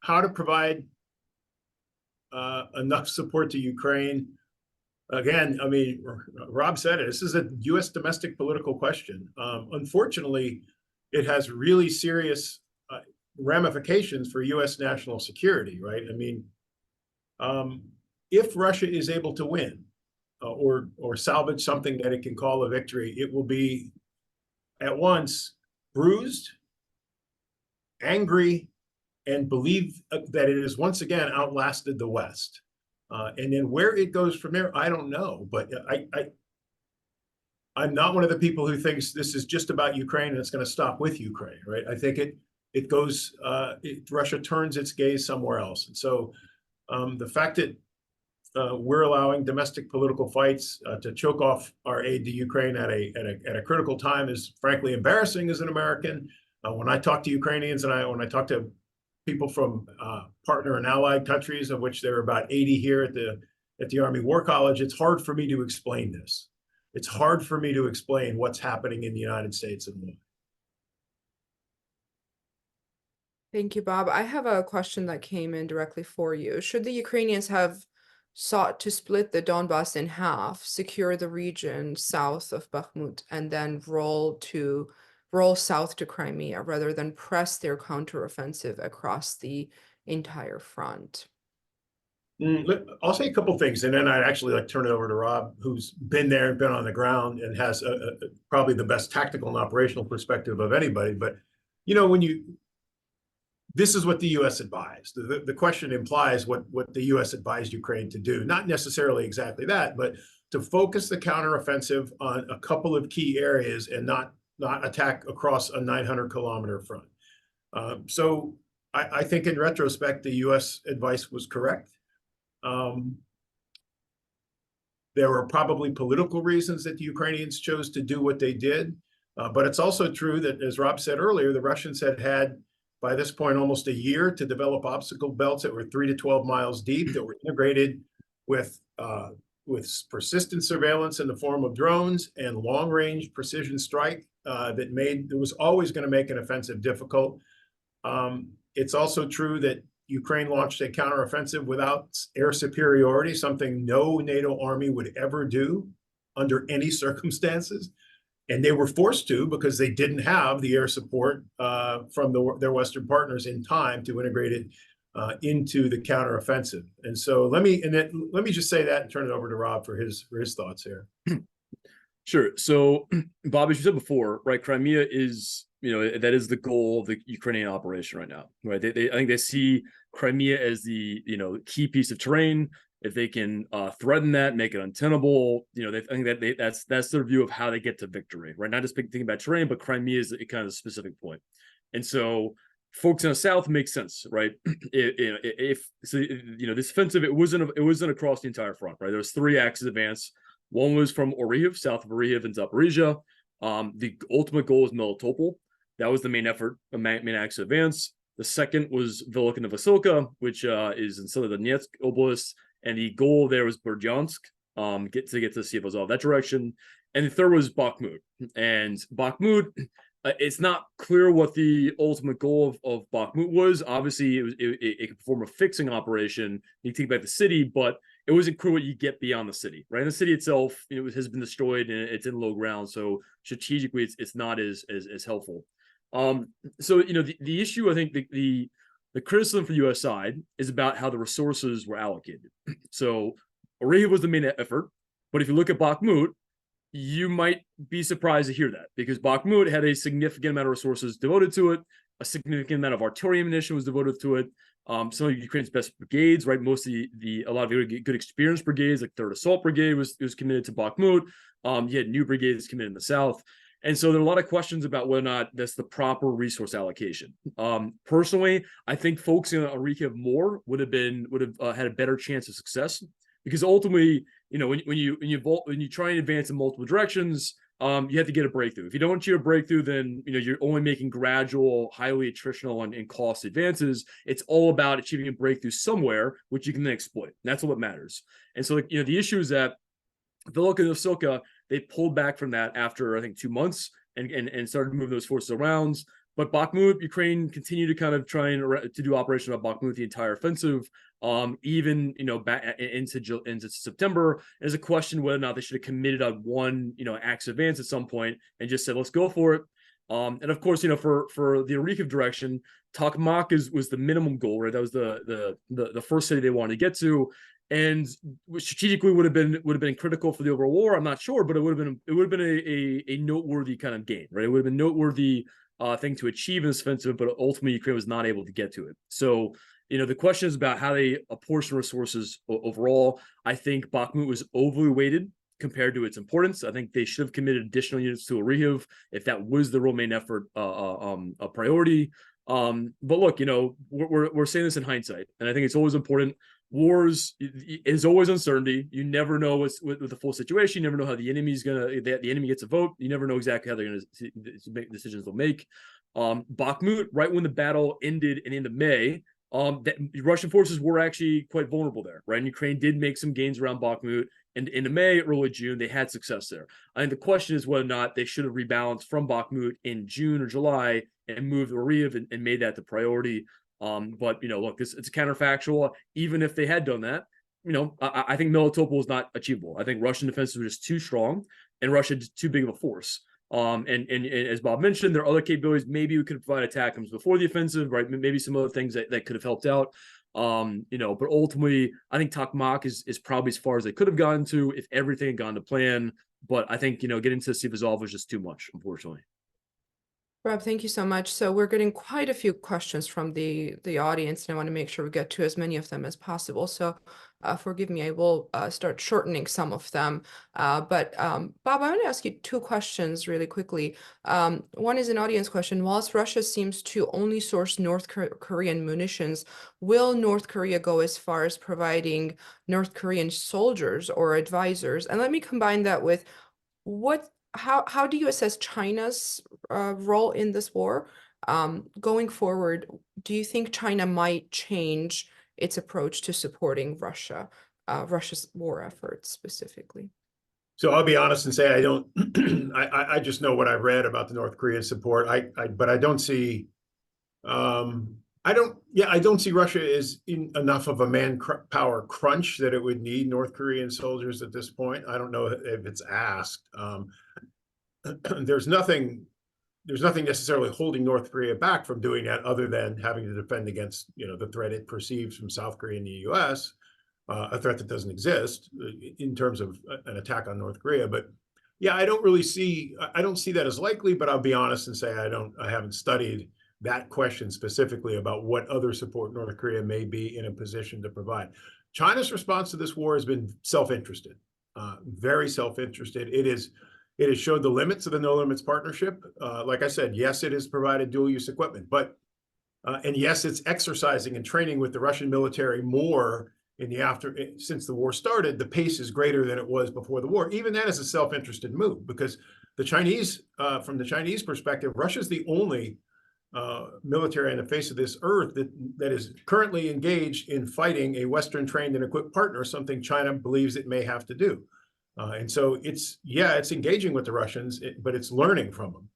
how to provide enough support to Ukraine. Again, I mean, Rob said it. This is a U.S. domestic political question. Unfortunately, it has really serious ramifications for U.S. national security, right? I mean, if Russia is able to win or salvage something that it can call a victory, it will be at once bruised, angry, and believe that it has once again outlasted the West. And then where it goes from there, I don't know. But I'm not one of the people who thinks this is just about Ukraine and it's going to stop with Ukraine, right? I think it goes, Russia turns its gaze somewhere else. And so the fact that we're allowing domestic political fights to choke off our aid to Ukraine at a critical time is frankly embarrassing as an American. When I talk to Ukrainians and when I talk to people from partner and allied countries, of which there are about 80 here at the Army War College, it's hard for me to explain this. It's hard for me to explain what's happening in the United States and why. Thank you, Bob. I have a question that came in directly for you. Should the Ukrainians have sought to split the Donbas in half, secure the region south of Bakhmut, and then roll south to Crimea rather than press their counteroffensive across the entire front? I'll say a couple things, and then I'd actually like to turn it over to Rob, who's been there and been on the ground and has probably the best tactical and operational perspective of anybody. But this is what the U.S. advised. The question implies what the U.S. advised Ukraine to do. Not necessarily exactly that, but to focus the counteroffensive on a couple of key areas and not attack across a 900-kilometer front. So I think in retrospect, the U.S. advice was correct. There were probably political reasons that the Ukrainians chose to do what they did. But it's also true that, as Rob said earlier, the Russians had by this point almost a year to develop obstacle belts that were 3 to 12 miles deep, that were integrated with persistent surveillance in the form of drones and long-range precision strike that was always going to make an offensive difficult. It's also true that Ukraine launched a counteroffensive without air superiority, something no NATO army would ever do under any circumstances. And they were forced to because they didn't have the air support from their Western partners in time to integrate it into the counteroffensive. And so let me just say that and turn it over to Rob for his thoughts here. Sure. So, Bob, as you said before, right, Crimea is, that is the goal of the Ukrainian operation right now, right? I think they see Crimea as the, key piece of terrain. If they can threaten that, make it untenable, I think that's their view of how they get to victory, right? Not just thinking about terrain, but Crimea is kind of a specific point. And so folks in the south makes sense, right? This offensive, it wasn't across the entire front, right? There was 3 axes of advance. One was from Orihov, south of Orihov and Zaporizhia. The ultimate goal was Melitopol. That was the main effort, the main axis of advance. The second was Velik and Vasilka, which is in some of the Donetsk Oblast. And the goal there was Berdyansk, get to the Sea of Azov, that direction. And the third was Bakhmut. And Bakhmut, it's not clear what the ultimate goal of Bakhmut was. Obviously, it could perform a fixing operation. You take back the city, but it wasn't clear what you get beyond the city, right? And the city itself, has been destroyed and it's in low ground. So strategically, it's not as helpful. So the issue, I think the criticism for the U.S. side is about how the resources were allocated. So Orihov was the main effort, but if you look at Bakhmut, you might be surprised to hear that because Bakhmut had a significant amount of resources devoted to it. A significant amount of artillery ammunition was devoted to it. Some of Ukraine's best brigades, right? Most of a lot of good experienced brigades, like 3rd Assault Brigade was committed to Bakhmut. You had new brigades committed in the south. And so there are a lot of questions about whether or not that's the proper resource allocation. Personally, I think focusing on Orihov more would have had a better chance of success because ultimately, when you try and advance in multiple directions, you have to get a breakthrough. If you don't achieve a breakthrough, then you're only making gradual, highly attritional and cost advances. It's all about achieving a breakthrough somewhere, which you can then exploit. And that's what matters. And so, the issue is that Velik and Vasilka, they pulled back from that after, I think, 2 months and started moving those forces around. But Bakhmut, Ukraine continued to kind of try to do operation on Bakhmut the entire offensive, even back into September. There's a question whether or not they should have committed on one axe advance at some point and just said let's go for it. And of course, for the Orihov direction, Tokmak was the minimum goal, right? That was the first city they wanted to get to. And strategically would have been critical for the overall war. I'm not sure, but it would have been a noteworthy kind of gain, right? It would have been noteworthy thing to achieve in this offensive, but ultimately Ukraine was not able to get to it. So the question is about how they apportion resources overall. I think Bakhmut was overly weighted compared to its importance. I think they should have committed additional units to Orihov if that was the real main effort, a priority. But look, we're saying this in hindsight, and I think it's always important. Wars is always uncertainty. You never know with the full situation. You never know how the enemy's the enemy gets a vote. You never know exactly how they're going to make decisions they'll make. Bakhmut, right when the battle ended in the end of May, Russian forces were actually quite vulnerable there, right? And Ukraine did make some gains around Bakhmut. And in May, early June, they had success there. I think the question is whether or not they should have rebalanced from Bakhmut in June or July and moved Lviv and made that the priority. But look, it's counterfactual. Even if they had done that, I think Melitopol is not achievable. I think Russian defenses were just too strong, and Russia is too big of a force. And as Bob mentioned, there are other capabilities. Maybe we could provide attack comes before the offensive, right? Maybe some other things that could have helped out. But ultimately, I think Tokmak is probably as far as they could have gotten to if everything had gone to plan. But I think, getting to Sivasov was just too much, unfortunately. Rob, thank you so much. So we're getting quite a few questions from the audience, and I want to make sure we get to as many of them as possible. So forgive me, I will start shortening some of them. But Bob, I want to ask you two questions really quickly. One is an audience question. Whilst Russia seems to only source North Korean munitions, will North Korea go as far as providing North Korean soldiers or advisors? And let me combine that with how do you assess China's role in this war? Going forward, do you think China might change its approach to supporting Russia's war efforts specifically? So I'll be honest and say I don't. I just know what I've read about the North Korean support. But I don't see. I don't see Russia as in enough of a manpower crunch that it would need North Korean soldiers at this point. I don't know if it's asked. There's nothing necessarily holding North Korea back from doing that, other than having to defend against the threat it perceives from South Korea and the U.S., a threat that doesn't exist in terms of an attack on North Korea. But yeah, I don't see that as likely. But I'll be honest and say I haven't studied that question specifically about what other support North Korea may be in a position to provide. China's response to this war has been self-interested, very self-interested. It has showed the limits of the no limits partnership. Like I said, yes, it has provided dual use equipment, but and yes, it's exercising and training with the Russian military more since the war started. The pace is greater than it was before the war. Even that is a self-interested move, because the Chinese, from the Chinese perspective, Russia's the only military on the face of this earth that is currently engaged in fighting a Western trained and equipped partner, something China believes it may have to do. And so it's engaging with the Russians, but it's learning from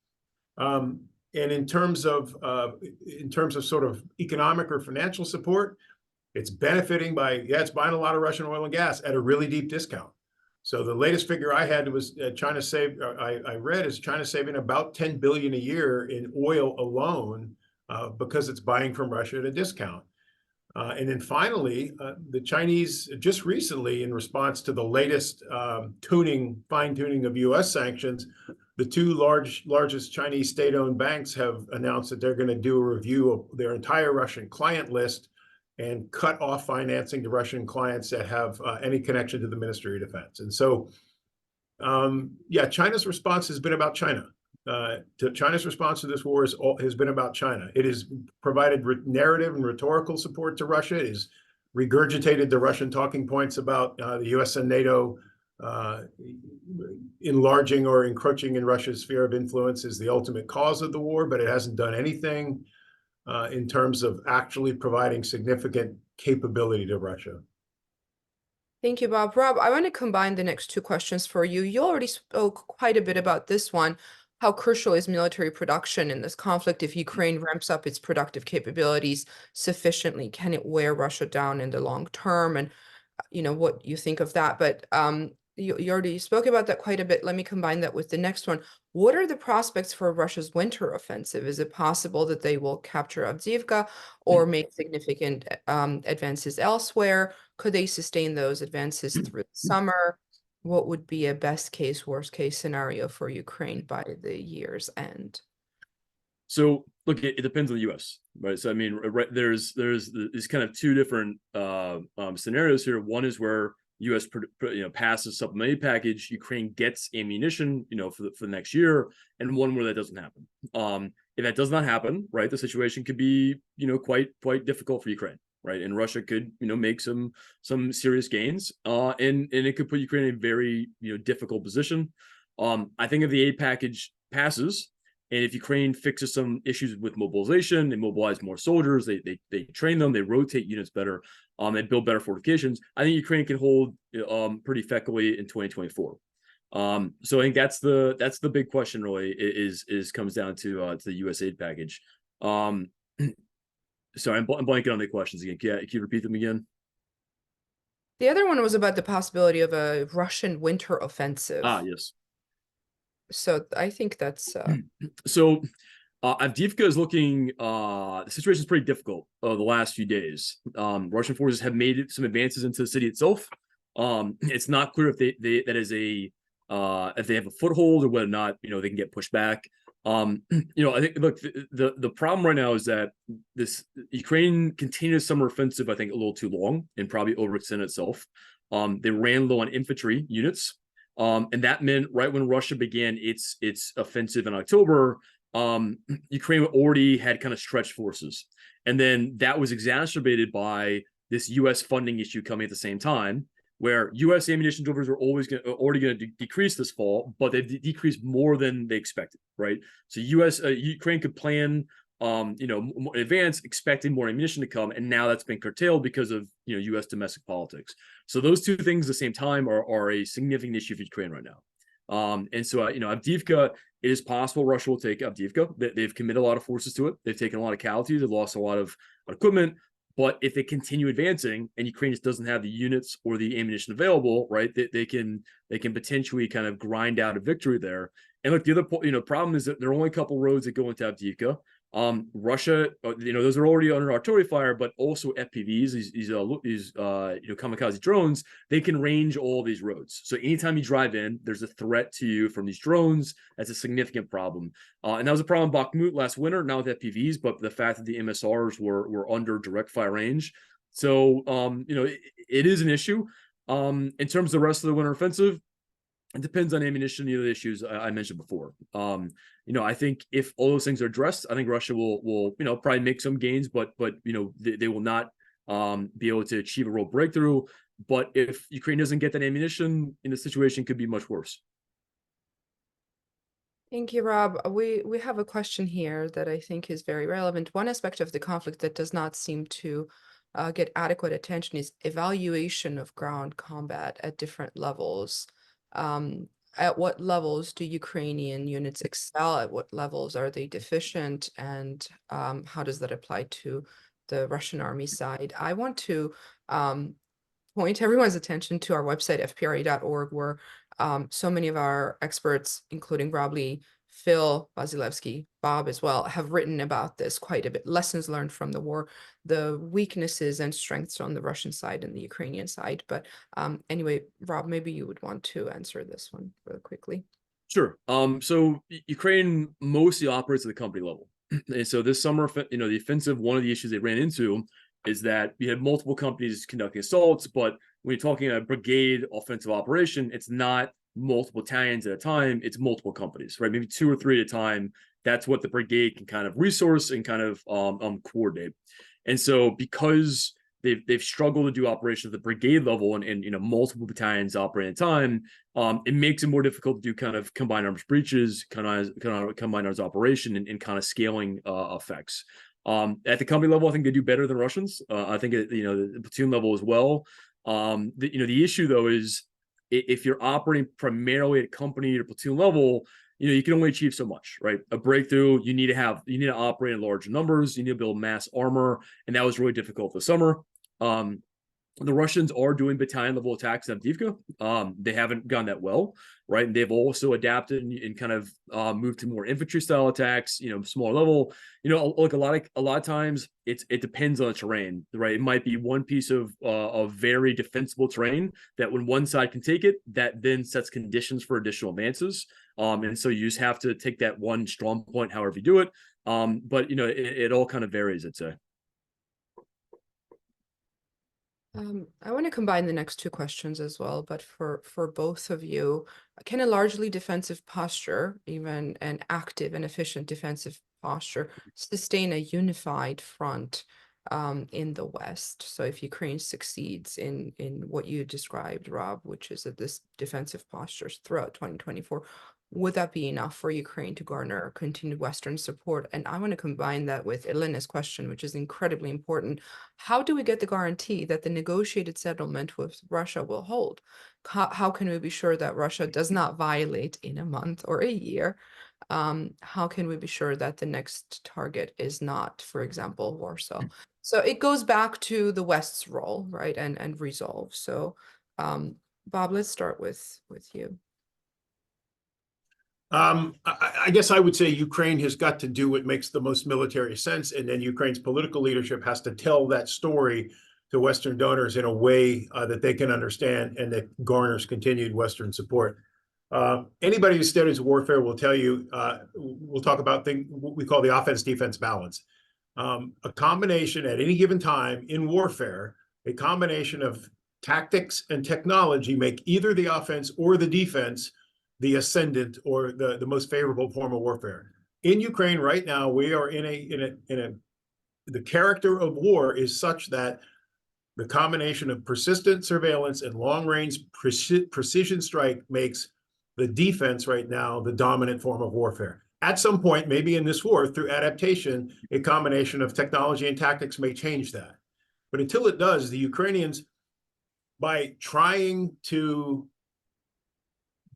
them. And in terms of sort of economic or financial support, it's benefiting it's buying a lot of Russian oil and gas at a really deep discount. So the latest figure I had was China saving about 10 billion a year in oil alone, because it's buying from Russia at a discount. And then finally, the Chinese just recently, in response to the latest fine-tuning of U.S. sanctions, the two largest Chinese state-owned banks have announced that they're going to do a review of their entire Russian client list and cut off financing to Russian clients that have any connection to the Ministry of Defense. And so, China's response has been about China. China's response to this war has been about China. It has provided narrative and rhetorical support to Russia. It has regurgitated the Russian talking points about the U.S. and NATO enlarging or encroaching in Russia's sphere of influence is the ultimate cause of the war, but it hasn't done anything in terms of actually providing significant capability to Russia. Thank you, Bob. Rob, I want to combine the next two questions for you. You already spoke quite a bit about this one. How crucial is military production in this conflict? If Ukraine ramps up its productive capabilities sufficiently, can it wear Russia down in the long term? And what you think of that. But you already spoke about that quite a bit. Let me combine that with the next one. What are the prospects for Russia's winter offensive? Is it possible that they will capture Avdiivka or make significant advances elsewhere? Could they sustain those advances through the summer? What would be a best case, worst case scenario for Ukraine by the year's end? So look, it depends on the U.S., right? So I mean, right, there's kind of two different scenarios here. One is where U.S. passes supplemental aid package, Ukraine gets ammunition, for the next year, and one where that doesn't happen. If that does not happen, right, the situation could be quite difficult for Ukraine, right? And Russia could make some serious gains, and it could put Ukraine in a very difficult position. I think if the aid package passes, and if Ukraine fixes some issues with mobilization, they mobilize more soldiers, they train them, they rotate units better, they build better fortifications, I think Ukraine can hold pretty effectively in 2024. So I think that's the big question really is comes down to the U.S. aid package. Sorry, I'm blanking on the questions again. Can you repeat them again? The other one was about the possibility of a Russian winter offensive. Yes. So I think that's So Avdiivka is looking. The situation is pretty difficult the last few days. Russian forces have made some advances into the city itself. It's not clear if that is a if they have a foothold or whether or not they can get pushed back. I think look the problem right now is that this Ukraine continuous summer offensive I think a little too long and probably overextended itself. They ran low on infantry units. And that meant right when Russia began its offensive in October, Ukraine already had kind of stretched forces. And then that was exacerbated by this U.S. funding issue coming at the same time, where U.S. ammunition deliveries are already going to decrease this fall, but they've decreased more than they expected, right? So Ukraine could plan, in advance, expecting more ammunition to come, and now that's been curtailed because of U.S. domestic politics. So those two things at the same time are a significant issue for Ukraine right now. And so Avdiivka, it is possible Russia will take Avdiivka. They've committed a lot of forces to it. They've taken a lot of casualties. They've lost a lot of equipment. But if they continue advancing and Ukraine just doesn't have the units or the ammunition available, right, they can potentially kind of grind out a victory there. And look, the other problem is that there are only a couple roads that go into Avdiivka. Russia, those are already under artillery fire, but also FPVs, these kamikaze drones, they can range all these roads. So anytime you drive in, there's a threat to you from these drones. That's a significant problem. And that was a problem in Bakhmut last winter, not with FPVs, but the fact that the MSRs were under direct fire range. So, it is an issue. In terms of the rest of the winter offensive, it depends on ammunition, the issues I mentioned before. I think if all those things are addressed, I think Russia will probably make some gains, but they will not be able to achieve a real breakthrough. But if Ukraine doesn't get that ammunition, the situation could be much worse. Thank you, Rob. We have a question here that I think is very relevant. One aspect of the conflict that does not seem to get adequate attention is evaluation of ground combat at different levels. At what levels do Ukrainian units excel? At what levels are they deficient? And how does that apply to the Russian army side? I want to point everyone's attention to our website, fpri.org, where so many of our experts, including Rob Lee, Phil Vasilevsky, Bob as well, have written about this quite a bit. Lessons learned from the war, the weaknesses and strengths on the Russian side and the Ukrainian side. But anyway, Rob, maybe you would want to answer this one really quickly. Sure. So Ukraine mostly operates at the company level. And so this summer, the offensive, one of the issues they ran into is that we had multiple companies conducting assaults, but when you're talking a brigade offensive operation, it's not multiple battalions at a time, it's multiple companies, right? Maybe 2 or 3 at a time. That's what the brigade can kind of resource and kind of coordinate. And so because they've struggled to do operations at the brigade level and multiple battalions operate at a time, it makes it more difficult to do kind of combined arms breaches, kind of combined arms operation and kind of scaling effects. At the company level, I think they do better than Russians. I think the platoon level as well. The issue though is if you're operating primarily at company or platoon level, you can only achieve so much, right? A breakthrough, you need to operate in large numbers, you need to build mass armor, and that was really difficult this summer. The Russians are doing battalion level attacks in Avdiivka. They haven't gone that well, right? And they've also adapted and kind of moved to more infantry style attacks, smaller level. Like a lot of times it depends on the terrain, right? It might be one piece of very defensible terrain that when one side can take it, that then sets conditions for additional advances. And so you just have to take that one strong point, however you do it. But it all kind of varies, I'd say. I want to combine the next 2 questions as well, but for both of you, can a largely defensive posture, even an active and efficient defensive posture, sustain a unified front in the West? So if Ukraine succeeds in what you described, Rob, which is that this defensive postures throughout 2024, would that be enough for Ukraine to garner continued Western support? And I want to combine that with Elena's question, which is incredibly important. How do we get the guarantee that the negotiated settlement with Russia will hold? How can we be sure that Russia does not violate in a month or a year? How can we be sure that the next target is not, for example, Warsaw? So it goes back to the West's role, right, and resolve. So, Bob, let's start with you. I guess I would say Ukraine has got to do what makes the most military sense, and then Ukraine's political leadership has to tell that story to Western donors in a way that they can understand and that garners continued Western support. Anybody who studies warfare will tell you, we'll talk about what we call the offense-defense balance. A combination at any given time in warfare, a combination of tactics and technology make either the offense or the defense the ascendant or the most favorable form of warfare. In Ukraine right now, we are the character of war is such that the combination of persistent surveillance and long-range precision strike makes the defense right now the dominant form of warfare. At some point, maybe in this war, through adaptation, a combination of technology and tactics may change that. But until it does, the Ukrainians, by trying to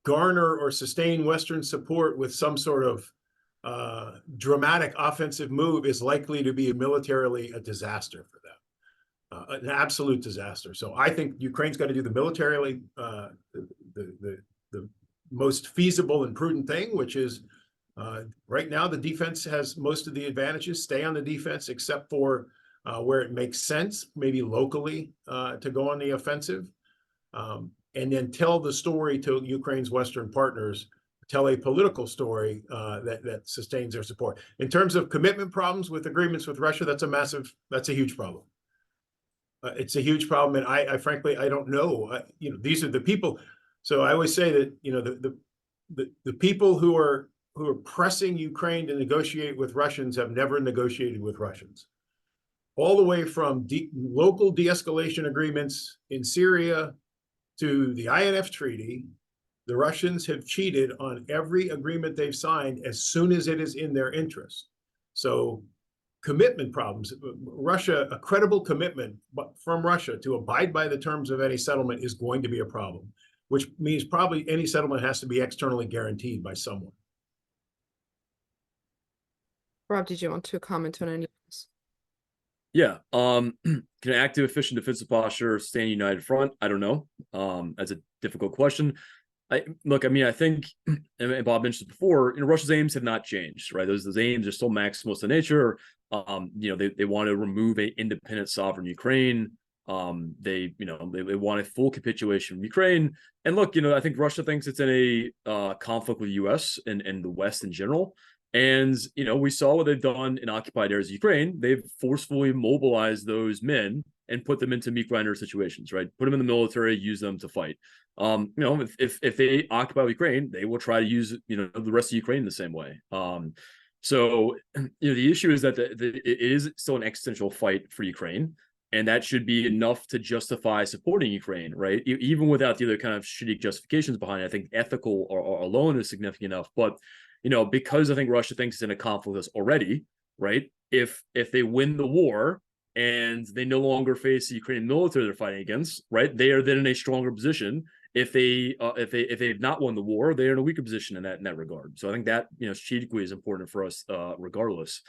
garner or sustain Western support with some sort of dramatic offensive move, is likely to be militarily a disaster for them, an absolute disaster. So I think Ukraine's got to do the militarily the most feasible and prudent thing, which is right now the defense has most of the advantages. Stay on the defense, except for where it makes sense, maybe locally, to go on the offensive. And then tell the story to Ukraine's Western partners, tell a political story that sustains their support. In terms of commitment problems with agreements with Russia, that's a huge problem. It's a huge problem, and I frankly, I don't know. These are the people. So I always say that the people who are pressing Ukraine to negotiate with Russians have never negotiated with Russians. All the way from local de-escalation agreements in Syria to the INF Treaty, the Russians have cheated on every agreement they've signed as soon as it is in their interest. So commitment problems, a credible commitment from Russia to abide by the terms of any settlement is going to be a problem, which means probably any settlement has to be externally guaranteed by someone. Rob, did you want to comment on any of this? Yeah. Can an active, efficient defensive posture stay in a united front? I don't know. That's a difficult question. I think, and Bob mentioned before, Russia's aims have not changed, right? Those aims are still maximalist in nature. They want to remove an independent, sovereign Ukraine. They want a full capitulation from Ukraine. And look, I think Russia thinks it's in a conflict with the U.S. and the West in general. And, we saw what they've done in occupied areas of Ukraine. They've forcefully mobilized those men and put them into meat grinder situations, right? Put them in the military, use them to fight. If they occupy Ukraine, they will try to use, the rest of Ukraine the same way. So, the issue is that it is still an existential fight for Ukraine. And that should be enough to justify supporting Ukraine, right? Even without the other kind of shitty justifications behind it. I think ethical or alone is significant enough. But because I think Russia thinks it's in a conflict with us already, right? If they win the war and they no longer face the Ukrainian military they're fighting against, right? They are then in a stronger position. If they've not won the war, they're in a weaker position in that regard. So I think that strategically is important for us, regardless.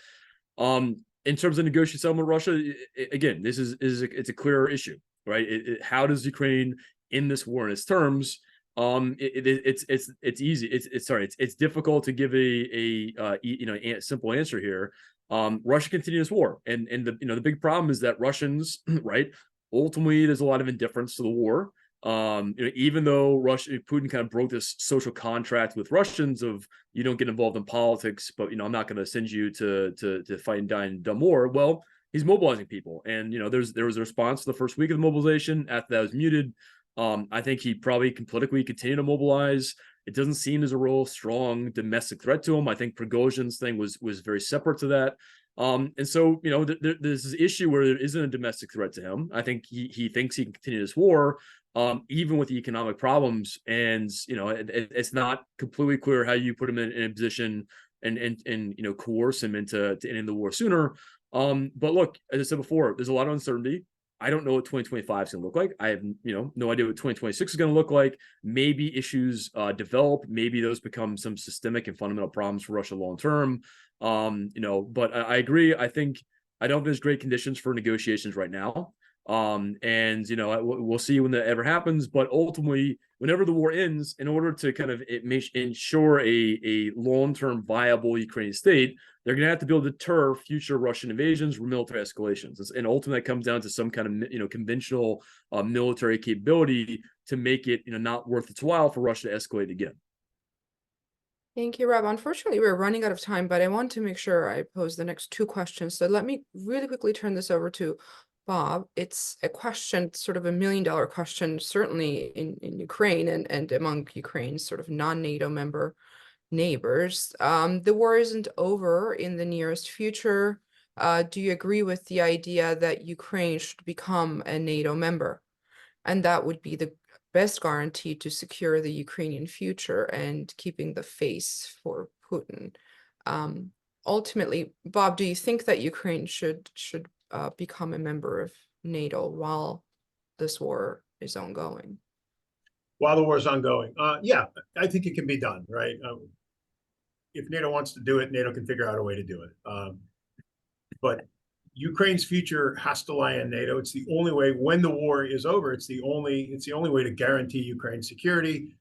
In terms of negotiating settlement with Russia, again, it's a clear issue, right? How does Ukraine in this war in its terms? It's easy. It's difficult to give a simple answer here. Russia continues war, and the big problem is that Russians, right? Ultimately, there's a lot of indifference to the war. Even though Putin kind of broke this social contract with Russians of you don't get involved in politics, but I'm not going to send you to fight and die in dumb war. Well, he's mobilizing people, and there was a response to the first week of the mobilization. After that was muted. I think he probably can politically continue to mobilize. It doesn't seem there's a real strong domestic threat to him. I think Prigozhin's thing was very separate to that. And so, there's this issue where there isn't a domestic threat to him. I think he thinks he can continue this war, even with the economic problems. And, it's not completely clear how you put him in a position and coerce him into ending the war sooner. But look, as I said before, there's a lot of uncertainty. I don't know what 2025 is going to look like. I have, no idea what 2026 is going to look like. Maybe issues develop. Maybe those become some systemic and fundamental problems for Russia long term. But I agree. I don't think there's great conditions for negotiations right now. And we'll see when that ever happens. But ultimately, whenever the war ends, in order to kind of ensure a long-term viable Ukrainian state, they're going to have to be able to deter future Russian invasions or military escalations. And ultimately, that comes down to some kind of conventional military capability to make it not worth its while for Russia to escalate again. Thank you, Rob. Unfortunately, we're running out of time, but I want to make sure I pose the next two questions. So let me really quickly turn this over to Bob. It's a question, sort of $1 million question, certainly in Ukraine and among Ukraine's sort of non-NATO member neighbors. The war isn't over in the nearest future. Do you agree with the idea that Ukraine should become a NATO member? And that would be the best guarantee to secure the Ukrainian future and keeping the face for Putin. Ultimately, Bob, do you think that Ukraine should become a member of NATO while this war is ongoing? While the war is ongoing, yeah, I think it can be done, right? If NATO wants to do it, NATO can figure out a way to do it. But Ukraine's future has to lie in NATO. It's the only way. When the war is over, it's the only way to guarantee Ukraine's security.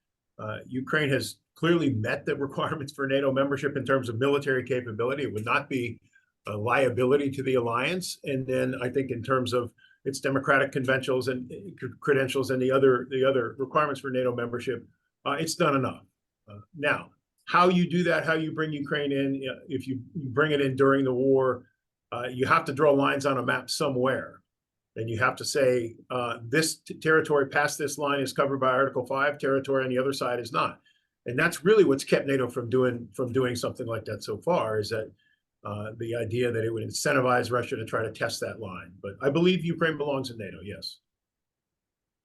Ukraine has clearly met the requirements for NATO membership in terms of military capability. It would not be a liability to the alliance. And then I think in terms of its democratic credentials and the other requirements for NATO membership, it's done enough. Now, how you do that, how you bring Ukraine in, if you bring it in during the war, you have to draw lines on a map somewhere. And you have to say, this territory past this line is covered by Article 5, territory on the other side is not. And that's really what's kept NATO from doing something like that so far, is that the idea that it would incentivize Russia to try to test that line. But I believe Ukraine belongs in NATO, yes.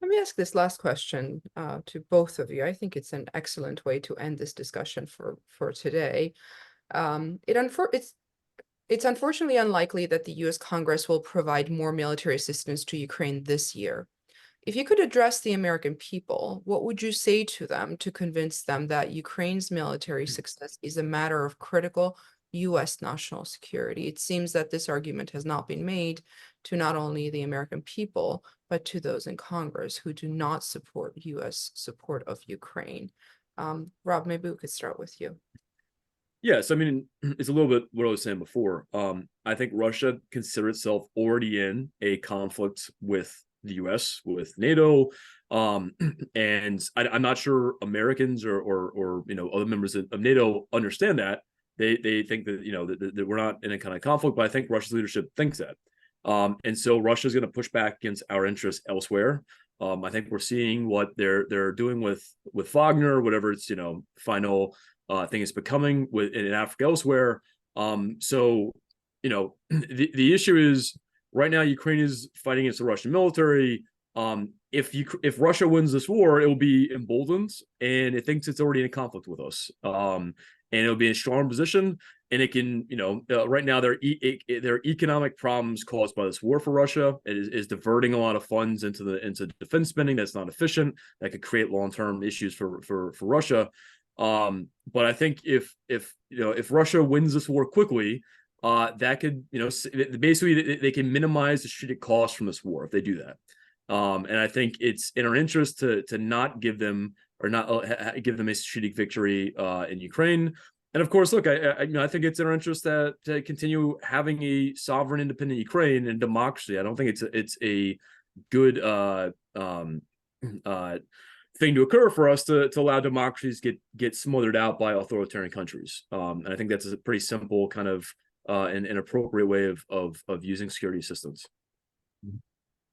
Let me ask this last question to both of you. I think it's an excellent way to end this discussion for today. It's unfortunately unlikely that the US Congress will provide more military assistance to Ukraine this year. If you could address the American people, what would you say to them to convince them that Ukraine's military success is a matter of critical US national security? It seems that this argument has not been made to not only the American people, but to those in Congress who do not support US support of Ukraine. Rob, maybe we could start with you. Yes, I mean, it's a little bit what I was saying before. I think Russia considers itself already in a conflict with the US, with NATO. And I'm not sure Americans or other members of NATO understand that. They think that, that we're not in a kind of conflict, but I think Russia's leadership thinks that. And so Russia is going to push back against our interests elsewhere. I think we're seeing what they're doing with Wagner, whatever its final thing is becoming in Africa elsewhere. So the issue is right now Ukraine is fighting against the Russian military. If Russia wins this war, it will be emboldened, and it thinks it's already in a conflict with us. And it'll be in a strong position, and it can, right now there are economic problems caused by this war for Russia. It is diverting a lot of funds into defense spending that's not efficient, that could create long-term issues for Russia. But I think if Russia wins this war quickly, that could, basically they can minimize the strategic costs from this war if they do that. And I think it's in our interest to not give them give them a strategic victory in Ukraine. And of course, look, I think it's in our interest to continue having a sovereign, independent Ukraine and democracy. I don't think it's a good thing to occur for us to allow democracies get smothered out by authoritarian countries. And I think that's a pretty simple kind of an appropriate way of using security assistance.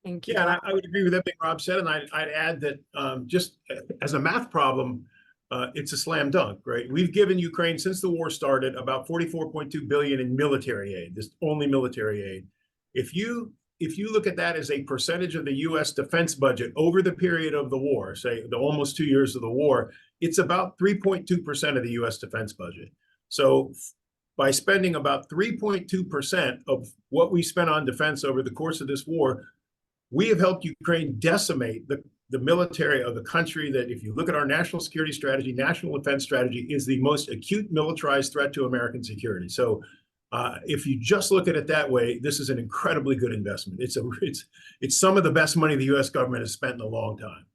Thank you. Yeah, and I would agree with everything Rob said, and I'd add that just as a math problem, it's a slam dunk, right? We've given Ukraine since the war started about 44.2 billion in military aid, this only military aid. If you look at that as a percentage of the U.S. defense budget over the period of the war, say the almost 2 years of the war, it's about 3.2% of the U.S. defense budget. So by spending about 3.2% of what we spent on defense over the course of this war, we have helped Ukraine decimate the military of the country that, if you look at our national security strategy, national defense strategy, is the most acute militarized threat to American security. So if you just look at it that way, this is an incredibly good investment. It's some of the best money the U.S. government has spent in a long time.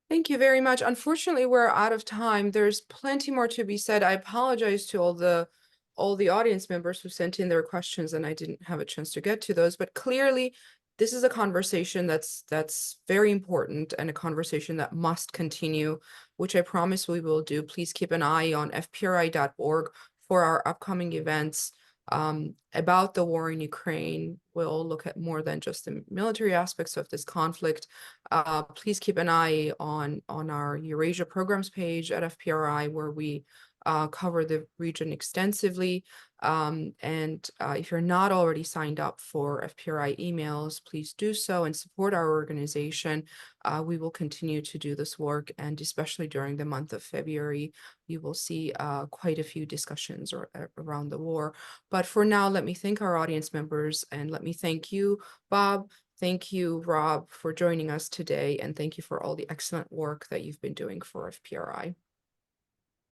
Thank you very much. Unfortunately, we're out of time. There's plenty more to be said. I apologize to all the audience members who sent in their questions, and I didn't have a chance to get to those. But clearly, this is a conversation that's very important, and a conversation that must continue, which I promise we will do. Please keep an eye on fpri.org for our upcoming events about the war in Ukraine. We'll look at more than just the military aspects of this conflict. Please keep an eye on our Eurasia programs page at FPRI, where we cover the region extensively. If you're not already signed up for FPRI emails, please do so and support our organization. We will continue to do this work, and especially during the month of February, you will see quite a few discussions around the war. But for now, let me thank our audience members, and let me thank you, Bob. Thank you, Rob, for joining us today, and thank you for all the excellent work that you've been doing for FPRI.